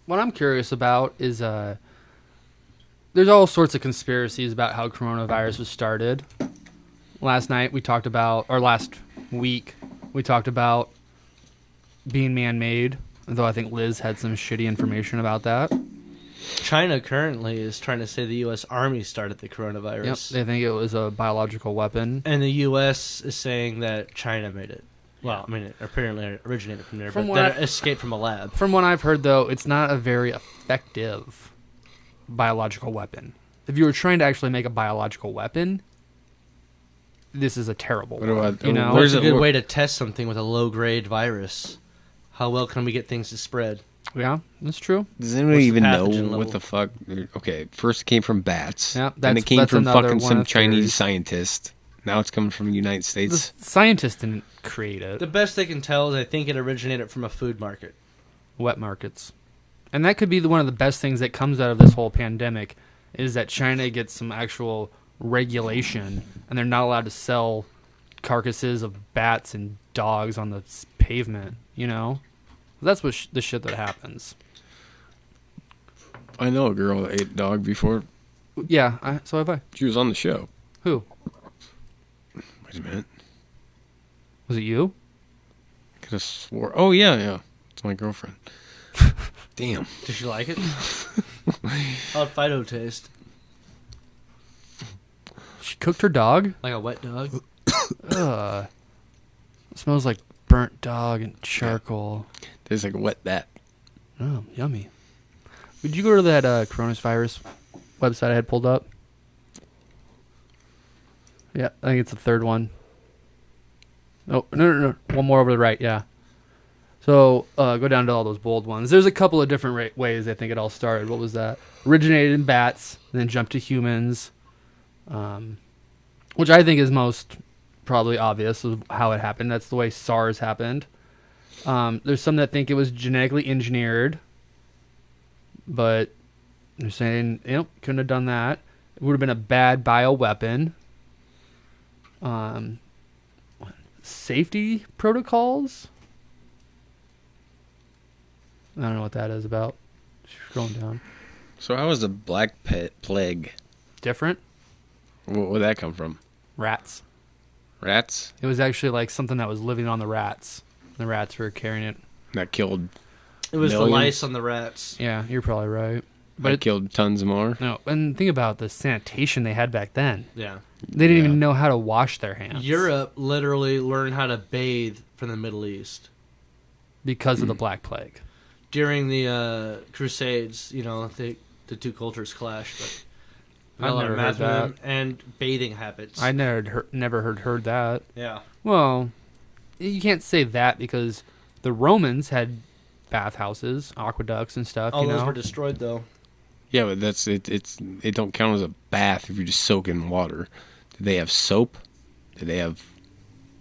what I'm curious about is there's all sorts of conspiracies about how coronavirus was started. Last week we talked about being man-made, though I think Liz had some shitty information about that. China currently is trying to say the U.S. Army started the Yep, coronavirus. they think it was a biological weapon. And the U.S. is saying that China made it. Well, I mean, it apparently originated from there, From but what that it escaped from a lab. From what I've heard, though, it's not a very effective biological weapon. If you were trying to actually make a biological weapon, this is a terrible What one. about- You know? where's It's a it- good way to test something with a low-grade virus. How well can we get things to spread? Yeah, that's true. Does anybody What's the even know pathogen what level? the fuck? Okay, first it came from bats. Yeah, then it that's- came that's from another fucking one some of the Chinese theories. scientist. Now it's coming from the United The States. scientists didn't create it. The best they can tell is I think it originated from a food market. Wet markets. And that could be one of the best things that comes out of this whole pandemic is that China gets some actual regulation and they're not allowed to sell carcasses of bats and dogs on the pavement, That's what the shit that happens. I know a girl that ate dog before. Yeah, so have I. She was on the show. Who? Wait a minute. Was it you? Could have swore. Oh, yeah. It's my girlfriend. Damn. Did she like it? How'd Fido taste? She cooked her dog? Like a wet dog? Ugh. It smells like burnt dog and charcoal. Tastes like a wet bat. Oh, yummy. Did you go to that coronavirus website I had pulled up? Yeah, I think it's the third one. Oh, no. One more over to the right, yeah. So, go down to all those bold ones. There's a couple of different ways I think it all started. What was that? Originated in bats, then jumped to humans, which I think is most probably obvious of how it happened. That's the way SARS happened. There's some that think it was genetically engineered, but they're saying, couldn't have done that. It would have been a bad bioweapon. Safety protocols? I don't know what that is about. Scrolling down. So how was the Black Plague? Different? Where'd that come from? Rats. Rats? It was actually like something that was living on the rats. The rats were carrying it. That killed... It was Millions? the lice on the rats. Yeah, you're probably right. But it killed tons more. No, and think about the sanitation they had back then. Yeah. They didn't Yeah. even know how to wash their hands. Europe literally learned how to bathe from the Middle East. Because of the Black Plague. During the Crusades, the two cultures clashed. I've never heard that. And bathing habits. I never heard that. Yeah. Well, you can't say that because the Romans had bathhouses, aqueducts, and stuff. All you those know? were destroyed, though. Yeah, but that's it. It don't count as a bath if you just soak in water. Did they have soap? Did they have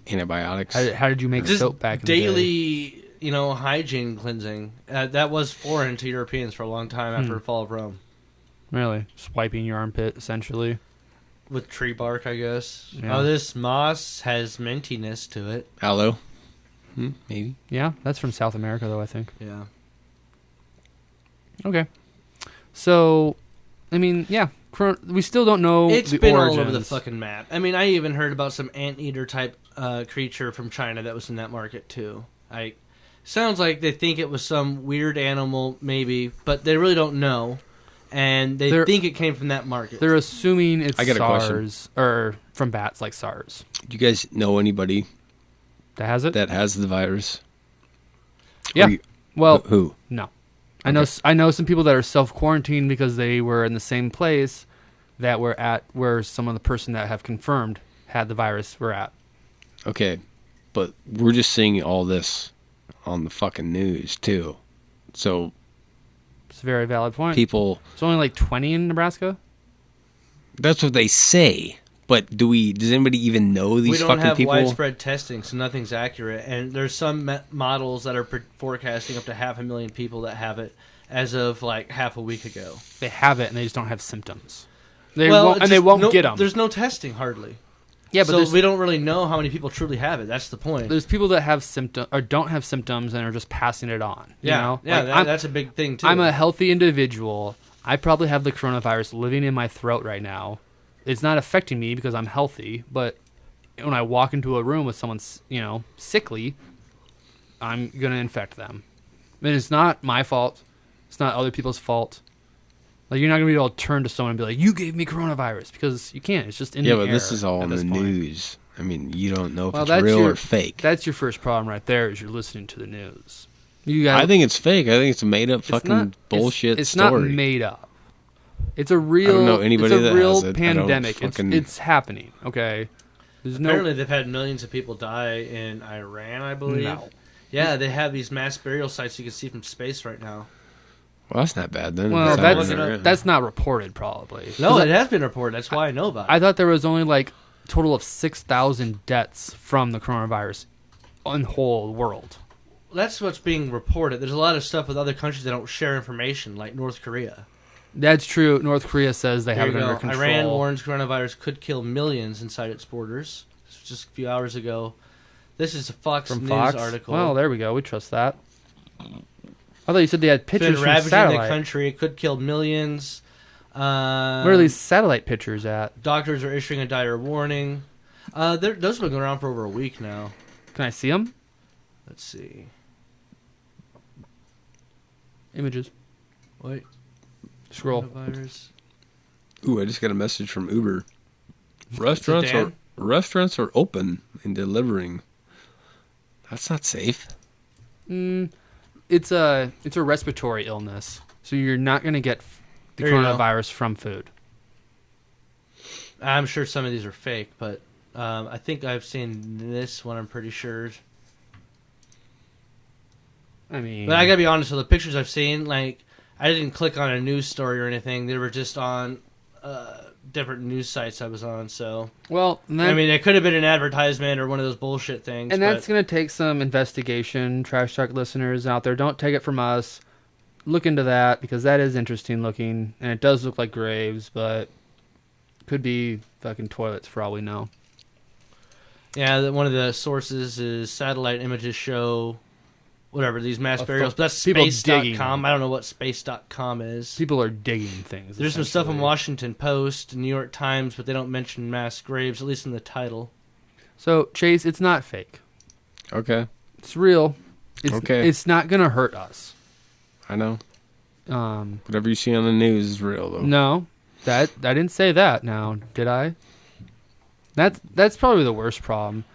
antibiotics? How did you make Just soap back in the day? daily, hygiene cleansing. That was foreign to Europeans for a long time after the fall of Rome. Really? Just wiping your armpit, essentially. With tree bark, I guess. Yeah. Oh, this moss has mintiness to it. Aloe? Maybe. Yeah, that's from South America, though, I think. Yeah. Okay. So, I mean, yeah, we still don't know It's the been origins. all over the fucking map. I mean, I even heard about some anteater type creature from China that was in that market too. Sounds like they think it was some weird animal, maybe, but they really don't know, and they think it came from that market. They're assuming it's I got a SARS, or from bats like SARS. Do you guys know anybody That has it? that has the virus? Yeah. Or you- Well, who? no. I know some people that are self-quarantined because they were in the same place that where some of the person that have confirmed had the virus were at. Okay, but we're just seeing all this on the fucking news too. So It's a very valid point. people, It's only like 20 in Nebraska. that's what they say. But does anybody even know these we don't fucking have people? widespread testing, so nothing's accurate. And there's some models that are forecasting up to 500,000 people that have it as of like half a week ago. They have it and they just don't have symptoms. They won't get them. There's no testing hardly. Yeah, but so we don't really know how many people truly have it. That's the point. there's people that have symptoms or don't have symptoms and are just passing it on. You know? Yeah, Like, that's a big thing too. I'm a healthy individual. I probably have the coronavirus living in my throat right now. It's not affecting me because I'm healthy, but when I walk into a room with someone, sickly, I'm going to infect them. And it's not my fault. It's not other people's fault. Like, you're not going to be able to turn to someone and be like, you gave me coronavirus, because you can't. It's just in the air. Yeah, but this is all at in the this point. news. I mean, you don't know if Well, it's real or fake. That's your first problem right there, is you're listening to the news. You guys, I think it's fake. I think it's a made up it's fucking not- bullshit it's story. not made up. It's a real. I don't know anybody it's a that real has it. I don't pandemic. fucking- It's happening. Okay. There's Apparently, they've had millions of people die in Iran, I believe. No. Yeah, they have these mass burial sites you can see from space right now. Well, that's not bad then. Well, It's not that's that's not reported probably. No, 'Cause it has been reported. That's why I know about it. I thought there was only like a total of 6,000 deaths from the coronavirus in the whole world. That's what's being reported. There's a lot of stuff with other countries that don't share information, like North Korea. That's true. North Korea says they There have you it go. under control. Iran warns coronavirus could kill millions inside its borders. This was just a few hours ago. This is a Fox from News Fox. article. Well, there we go. We trust that. I thought you said they had It's pictures been from ravaging satellite. the country. It could kill millions. Where are these satellite pictures at? Doctors are issuing a dire warning. Those have been going around for over a week now. Can I see them? Let's see. Images. Wait. Scroll. Coronavirus. Ooh, I just got a message from Uber. Restaurants are open and delivering. That's not safe. It's a respiratory illness, so you're not going to get the There you go. coronavirus from food. I'm sure some of these are fake, but I think I've seen this one. I'm pretty sure. I mean, But I gotta be honest with the pictures I've seen. Like, I didn't click on a news story or anything. They were just on different news sites I was on. So, well, I mean, it could have been an advertisement or one of those bullshit things. and but that's going to take some investigation. Trash Talk listeners out there, don't take it from us. Look into that, because that is interesting looking, and it does look like graves, but could be fucking toilets for all we know. yeah, one of the sources is satellite images show whatever these mass burials. But that's people digging space.com. them. I don't know what space.com is. People are digging things. There's some stuff in essentially. Washington Post, New York Times, but they don't mention mass graves, at least in the title. So, Chase, it's not fake. Okay, It's real. It's, Okay. It's not going to hurt us. I know. Whatever you see on the news is real, though. No, that I didn't say that. Now, did I? That's probably the worst problem.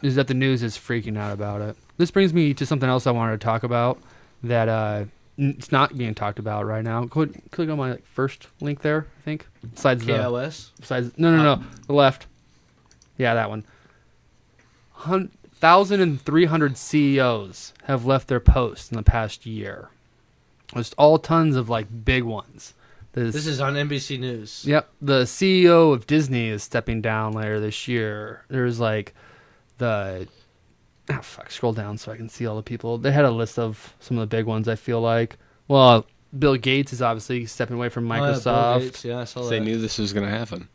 Is that the news is freaking out about it. This brings me to something else I wanted to talk about. That It's not being talked about right now. Click on my first link there, I think. Besides KOS? No. The left. Yeah, that one. 1,300 CEOs have left their posts in the past year. Just all tons of like big ones. This is on NBC News. Yep. The CEO of Disney is stepping down later this year. There's like scroll down so I can see all the people. They had a list of some of the big ones, I feel like. Well, Bill Gates is obviously stepping away from Microsoft. Bill Gates. Yeah, I saw that. They knew this was going to happen.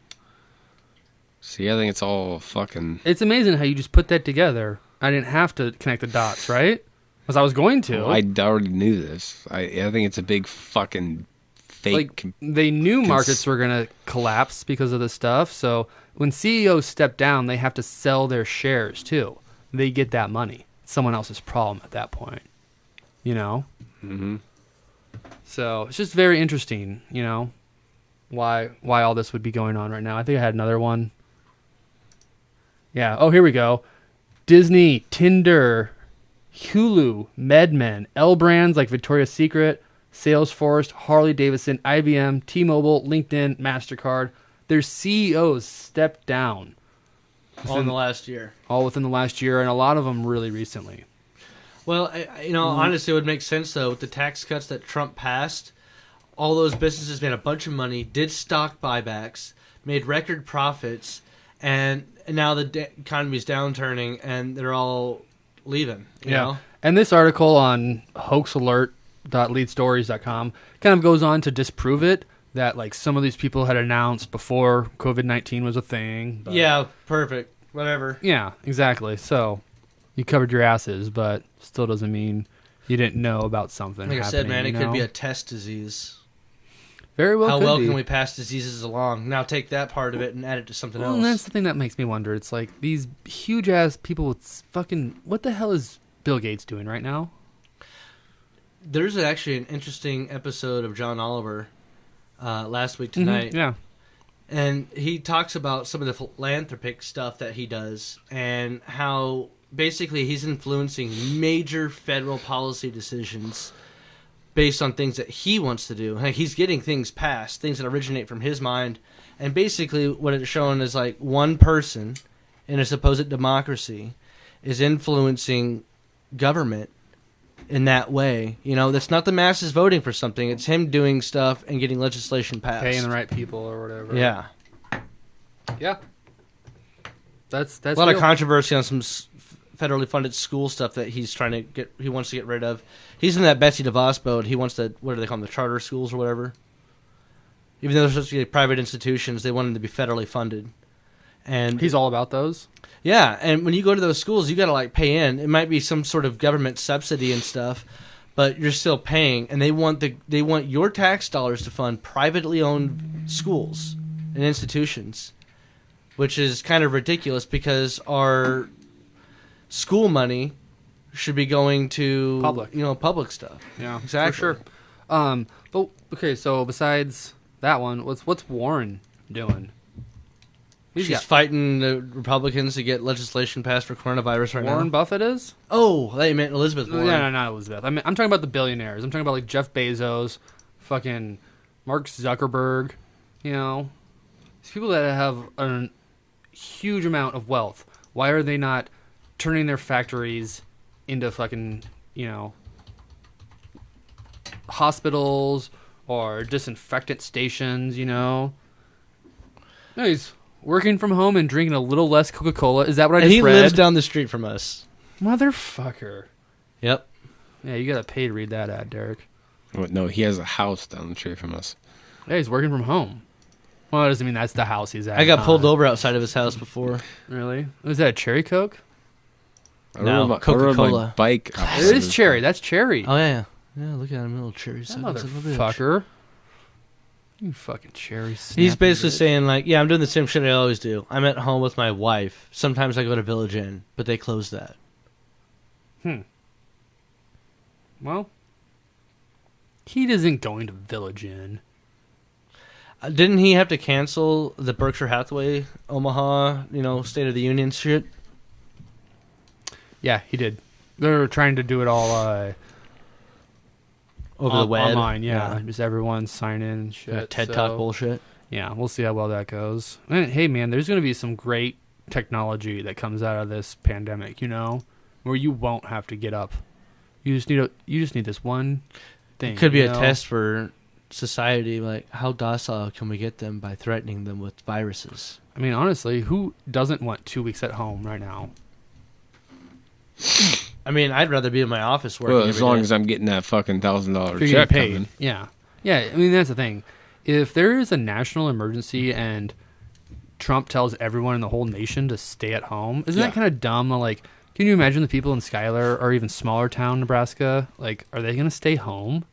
See, I think it's all fucking... It's amazing how you just put that together. I didn't have to connect the dots, right? Because I was going to. I already knew this. I think it's a big fucking fake... Like, they knew markets were going to collapse because of this stuff. So when CEOs step down, they have to sell their shares, too. They get that money. It's someone else's problem at that point. You know? Mm-hmm. So it's just very interesting, you know, why all this would be going on right now. I think I had another one. Yeah. Oh, here we go. Disney, Tinder, Hulu, MedMen, L brands like Victoria's Secret, Salesforce, Harley Davidson, IBM, T-Mobile, LinkedIn, MasterCard. Their CEOs stepped down. All in the last year. All within the last year, and a lot of them really recently. Well, honestly, it would make sense, though, with the tax cuts that Trump passed. All those businesses made a bunch of money, did stock buybacks, made record profits, and now the economy's downturning, and they're all leaving. You know? And this article on hoaxalert.leadstories.com kind of goes on to disprove it, that like some of these people had announced before COVID-19 was a thing. But, yeah, perfect. Whatever. Yeah, exactly. So you covered your asses, but still doesn't mean you didn't know about something. Like I said, man, it could be a test disease. Very well. How could well be. can we pass diseases along? Now take that part of it and add it to something else. And that's the thing that makes me wonder. It's like these huge ass people with fucking. What the hell is Bill Gates doing right now? There's actually an interesting episode of John Oliver last week tonight. Yeah. And he talks about some of the philanthropic stuff that he does and how basically he's influencing major federal policy decisions based on things that he wants to do. Like he's getting things passed, things that originate from his mind. And basically what it's showing is like one person in a supposed democracy is influencing government in that way. You know, that's not the masses voting for something. It's him doing stuff and getting legislation passed. Paying the right people or whatever. Yeah. Yeah. That's a lot real. of controversy on some federally funded school stuff that he wants to get rid of. He's in that Betsy DeVos boat. He wants to, what do they call them, the charter schools or whatever. Even though they're supposed to be private institutions, they want them to be federally funded. And he's all about those. Yeah, and when you go to those schools, you got to like pay in. It might be some sort of government subsidy and stuff, but you're still paying. And they want your tax dollars to fund privately owned schools and institutions, which is kind of ridiculous because our school money should be going to public stuff. Yeah, exactly. For sure. But okay, so besides that one, what's Warren doing? She's fighting the Republicans to get legislation passed for coronavirus right now. Warren Buffett is? Oh, they meant Elizabeth Warren. No, not Elizabeth. I'm talking about the billionaires. I'm talking about like Jeff Bezos, fucking Mark Zuckerberg. You know, these people that have a huge amount of wealth. Why are they not turning their factories into fucking, hospitals or disinfectant stations? No, he's working from home and drinking a little less Coca-Cola. Is that what I just read? He lives down the street from us. Motherfucker. Yep. Yeah, you got to pay to read that ad, Derek. No, he has a house down the street from us. Yeah, he's working from home. Well, that doesn't mean that's the house he's at. I got pulled over outside of his house before. Really? Was that a cherry Coke? No, Coca-Cola. Bike. It is cherry. That's cherry. Oh, yeah. Yeah, look at him, little cherry. That motherfucker. You fucking cherry. He's basically saying, like, yeah, I'm doing the same shit I always do. I'm at home with my wife. Sometimes I go to Village Inn, but they closed that. Well, he isn't going to Village Inn. Didn't he have to cancel the Berkshire Hathaway Omaha, State of the Union shit? Yeah, he did. They were trying to do it all over the web. online. Yeah, just everyone sign in and shit. Yeah, TED Talk bullshit. Yeah, we'll see how well that goes. And, hey, man, there's going to be some great technology that comes out of this pandemic, where you won't have to get up. You just need this one thing. It could be a test for society, like how docile can we get them by threatening them with viruses? I mean, honestly, who doesn't want 2 weeks at home right now? I mean, I'd rather be in my office working. Well, as long as I'm getting that fucking $1,000 You're check getting paid. coming. Yeah. I mean, that's the thing. If there is a national emergency and Trump tells everyone in the whole nation to stay at home, isn't that kind of dumb? Like, can you imagine the people in Schuyler or even smaller town Nebraska? Like, are they going to stay home?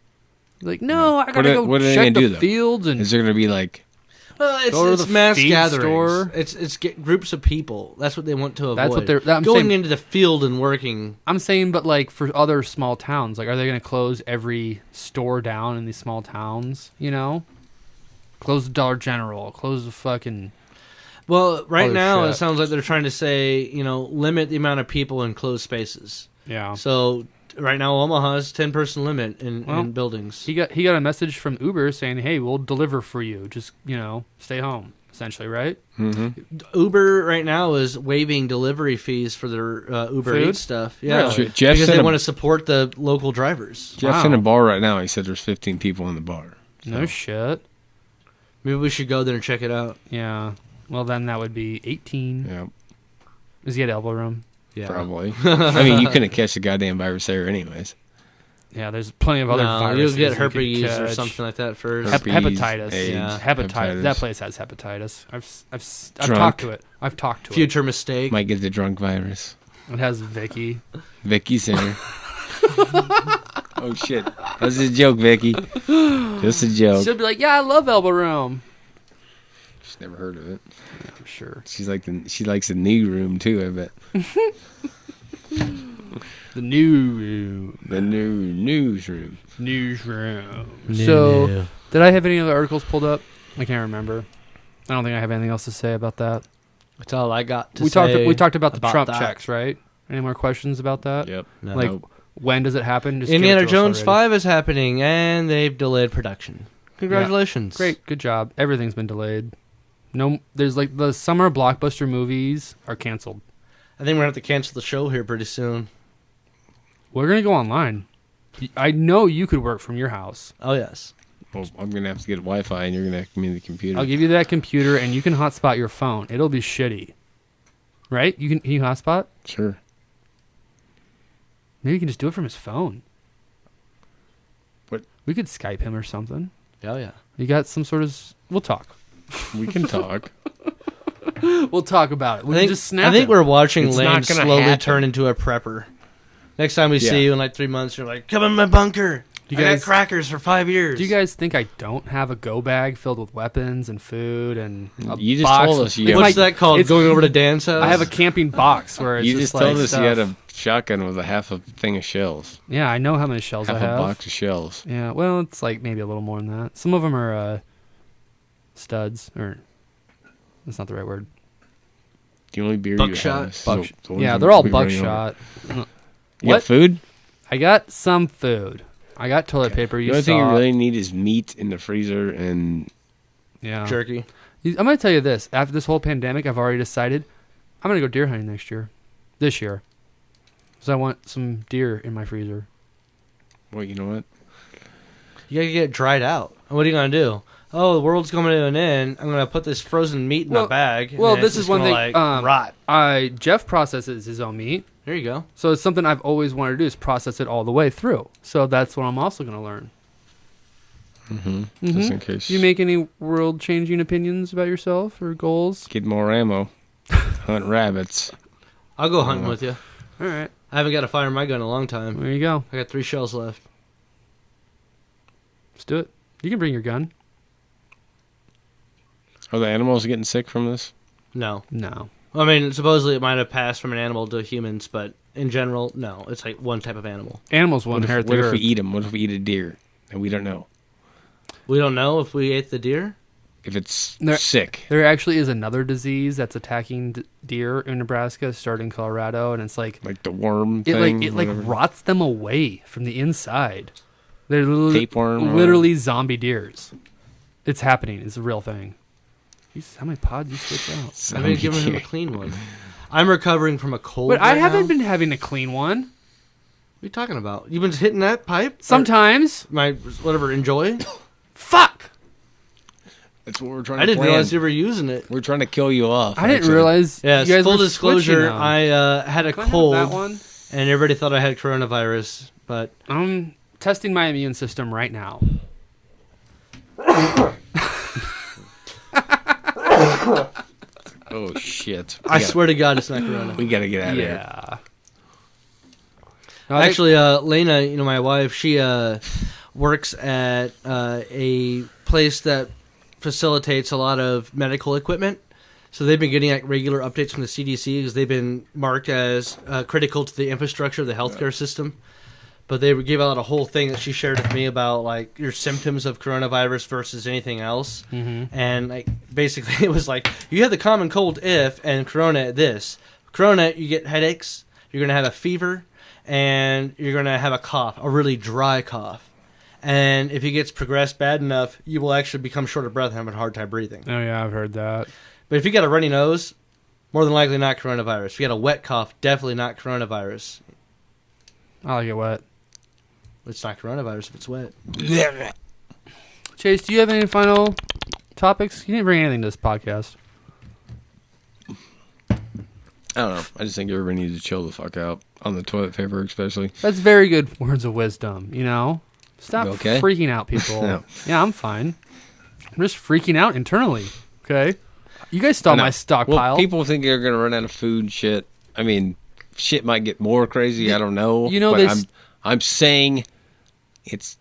Like, no, I gotta go check the fields. And is there going to be like? Well, it's mass gatherings. It's groups of people. That's what they want to avoid. That's what they're going into the field and working. I'm saying, but like for other small towns, like, are they going to close every store down in these small towns? Close the Dollar General. Close the fucking. Well, right now it sounds like they're trying to say, limit the amount of people in closed spaces. Yeah. So right now Omaha's 10-person limit in buildings. He got a message from Uber saying, "Hey, we'll deliver for you. Just stay home." Essentially, right? Mm-hmm. Uber right now is waiving delivery fees for their Uber Eats stuff. Yeah, really? Because they want to support the local drivers. Jeff's in a bar right now. He said there's 15 people in the bar. So. No shit. Maybe we should go there and check it out. Yeah. Well, then that would be 18. Yeah. Is he at elbow room? Yeah. Probably. I mean, you couldn't catch the goddamn virus there anyways. Yeah, there's plenty of other viruses. You'll get herpes or something like that first. Hepatitis. AIDS, yeah. Hepatitis. That place has hepatitis. I've Drunk. I've talked to it. Future mistake. Might get the drunk virus. It has Vicky. Vicky's in her. Oh, shit. That's a joke, Vicky. Just a joke. She'll be like, yeah, I love elbow room. She's never heard of it. Yeah, for sure. She likes the new room, too, I bet. The new room. The new newsroom. Newsroom. So, did I have any other articles pulled up? I can't remember. I don't think I have anything else to say about that. That's all I got to say. We talked about the Trump that. checks, right? Any more questions about that? Yep. No. Like, when does it happen? Just Indiana Jones 5 is happening, and they've delayed production. Congratulations. Yeah. Great. Good job. Everything's been delayed. No, there's like the summer blockbuster movies are canceled. I think we're going to have to cancel the show here pretty soon. We're going to go online. I know you could work from your house. Oh, yes. Well, I'm going to have to get Wi-Fi, and you're going to have to give me the computer. I'll give you that computer, and you can hotspot your phone. It'll be shitty. Right? Can you hotspot? Sure. Maybe you can just do it from his phone. What? We could Skype him or something. Oh, yeah. You got some sort of... We'll talk. We can talk. We'll talk about it. We can just snap I think him. we're watching It's Lane not gonna slowly happen. turn into a prepper. Next time we see you in like 3 months, you're like, come in my bunker. I got crackers for 5 years. Do you guys think I don't have a go bag filled with weapons and food and a You just box? told us you What's that called? Going over to Dan's house? I have a camping box where it's You just like told us stuff. you had a shotgun with a half a thing of shells. Yeah, I know how many shells Half I have. a box of shells. Yeah, well, it's like maybe a little more than that. Some of them are studs, or that's not the right word. The only beer Buckshot. you have. is the ones Yeah, we- they're all we running buckshot. over. You What? got food? I got some food. I got toilet paper. The You only thing you saw. really need is meat in the freezer and Yeah. jerky. I'm going to tell you this. After this whole pandemic, I've already decided I'm going to go deer hunting next year. This year. Because I want some deer in my freezer. well, you know what? You gotta get it dried out. What are you gonna do? Oh, the world's coming to an end. I'm gonna put this frozen meat in a bag. and Well, then this it's is just one gonna, thing. Like, rot. Jeff processes his own meat. There you go. So it's something I've always wanted to do is process it all the way through. So that's what I'm also going to learn. Mm-hmm. Just in case. Do you make any world-changing opinions about yourself or goals? Get more ammo. Hunt rabbits. I'll go hunting with you. All right. I haven't got to fire my gun in a long time. There you go. I got 3 shells left. Let's do it. You can bring your gun. Are the animals getting sick from this? No. No. I mean, supposedly it might have passed from an animal to humans, but in general, no. It's like one type of animal. Animals will What inherit if the we earth. eat them? What if we eat a deer and we don't know We don't know if we ate the deer. if it's There- sick? There actually is another disease that's attacking deer in Nebraska, starting in Colorado, and it's like Like the worm it thing? like whatever? rots them away from the inside. They're Tapeworm or- literally zombie deers. It's happening. It's a real thing. Jeez, how many pods you switch out? I've been giving him a clean one. I'm recovering from a cold. But I right haven't now. been having a clean one. What are you talking about? You've been hitting that pipe? Sometimes. Or my whatever. Enjoy. Fuck. That's what we're trying I to didn't plan. realize you were using it. We're trying to kill you off. I didn't actually. realize. Yes. you guys Full were disclosure. switching them. I had a Can I have cold, that one? and everybody thought I had coronavirus. But I'm testing my immune system right now. Oh shit! I swear to God, it's not corona. we gotta get out of here. Yeah. No, I think- Actually, Lena, my wife, she works at a place that facilitates a lot of medical equipment. So they've been getting regular updates from the CDC because they've been marked as critical to the infrastructure of the healthcare system. But they gave out a whole thing that she shared with me about like your symptoms of coronavirus versus anything else. Mm-hmm. And like basically it was like you have the common cold if and corona this. Corona, you get headaches, you're going to have a fever, and you're going to have a cough, a really dry cough. And if it gets progressed bad enough, you will actually become short of breath and have a hard time breathing. Oh yeah, I've heard that. But if you got a runny nose, more than likely not coronavirus. If you got a wet cough, definitely not coronavirus. I like it wet. It's not coronavirus if it's wet. Chase, do you have any final topics? You didn't bring anything to this podcast. I don't know. I just think everybody needs to chill the fuck out on the toilet paper, especially. That's very good words of wisdom, Stop You okay? freaking out, people. No. Yeah, I'm fine. I'm just freaking out internally, okay? You guys stole my stockpile. Well, people think they're gonna run out of food. Shit. I mean, shit might get more crazy. I don't know. But I'm saying it's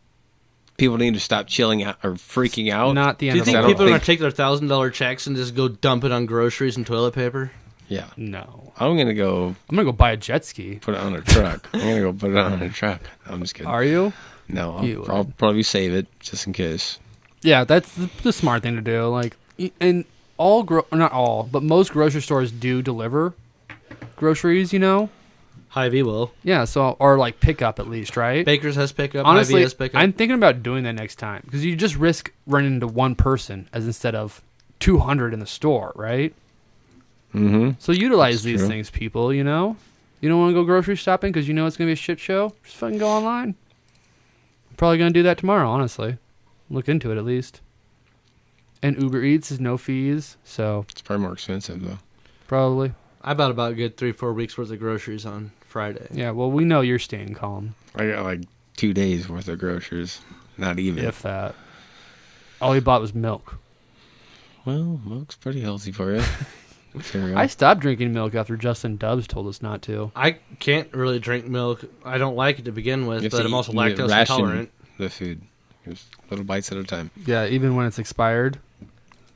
people need to stop chilling out or freaking out. Not the Do end you of the think world. people are going to take their $1,000 checks and just go dump it on groceries and toilet paper? Yeah. No. I'm gonna go I'm going to go buy a jet ski. put it on a truck. I'm gonna go put it on a truck. I'm just kidding. Are you? No, You I'll would. probably save it just in case. Yeah, that's the smart thing to do. Like, and not all, but most grocery stores do deliver groceries, Hy-Vee will. Yeah, so, or like pickup at least, right? Baker's has pickup. Honestly, Hy-Vee has pickup. I'm thinking about doing that next time because you just risk running into one person as instead of 200 in the store, right? Mm-hmm. So utilize That's these true. things, people, You don't want to go grocery shopping because you know it's going to be a shit show? Just fucking go online. I'm probably going to do that tomorrow, honestly. Look into it at least. And Uber Eats is no fees, so It's probably more expensive though. probably. I bought about a good 3-4 weeks worth of groceries on Friday. Yeah, well, we know you're staying calm, I got like 2 days worth of groceries. Not even. if that. All he bought was milk. Well, milk's pretty healthy for you. There we go. I stopped drinking milk after Justin Dubs told us not to. I can't really drink milk. I don't like it to begin with, You have but to I'm also eat- you lactose ration intolerant. The food, just little bites at a time. Yeah, even when it's expired.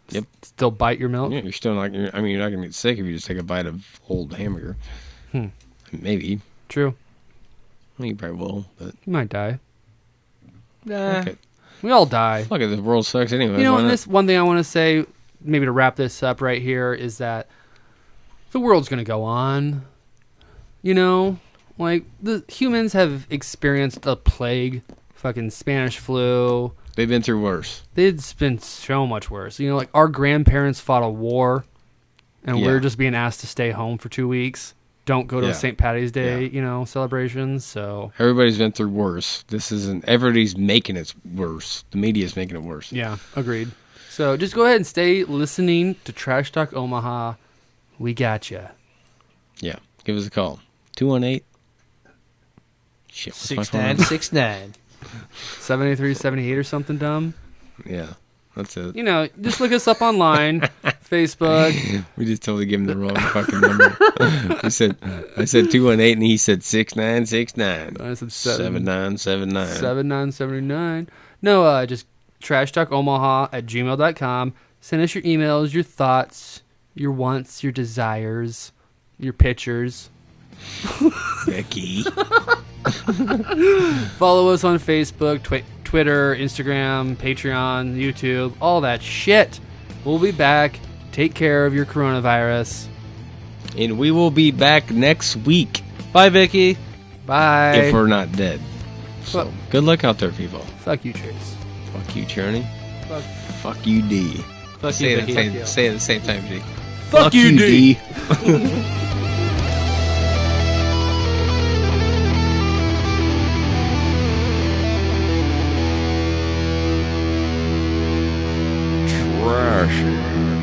Yep. Still bite your milk. Yeah, you're still not. You're not gonna get sick if you just take a bite of old hamburger. Hmm. Maybe. True. Well, you probably will, but You might die. Nah. fuck it. We all die. Fuck it. The world sucks anyway. And this one thing I want to say, maybe to wrap this up right here, is that the world's going to go on. Like the humans have experienced a plague, fucking Spanish flu. They've been through worse. It's been so much worse. Like our grandparents fought a war, and Yeah. we're just being asked to stay home for 2 weeks. Don't go to Yeah. St. Patty's Day, celebrations. So Everybody's been through worse. This isn't. Everybody's making it worse. The media's making it worse. yeah, agreed. So just go ahead and stay listening to Trash Talk Omaha. We got you. Yeah. Give us a call. 218. Shit. What's my phone number? 6969. 7378 or something dumb. Yeah. That's it. Just look us up online, Facebook. We just totally gave him the wrong fucking number. I said 218 and he said 6969. I said 7979. 7979. No, just trashtalkomaha@gmail.com. Send us your emails, your thoughts, your wants, your desires, your pictures. Becky. Follow us on Facebook, Twitter, Instagram, Patreon, YouTube, all that shit. We'll be back. Take care of your coronavirus. And we will be back next week Bye, Vicky. Bye. if we're not dead. So good luck out there, people. Fuck you, Chase. Fuck you, Charney. Fuck, Fuck you, D. Fuck Say you, it, Vicky. say it at the same time, G. fuck you, D. Trashy.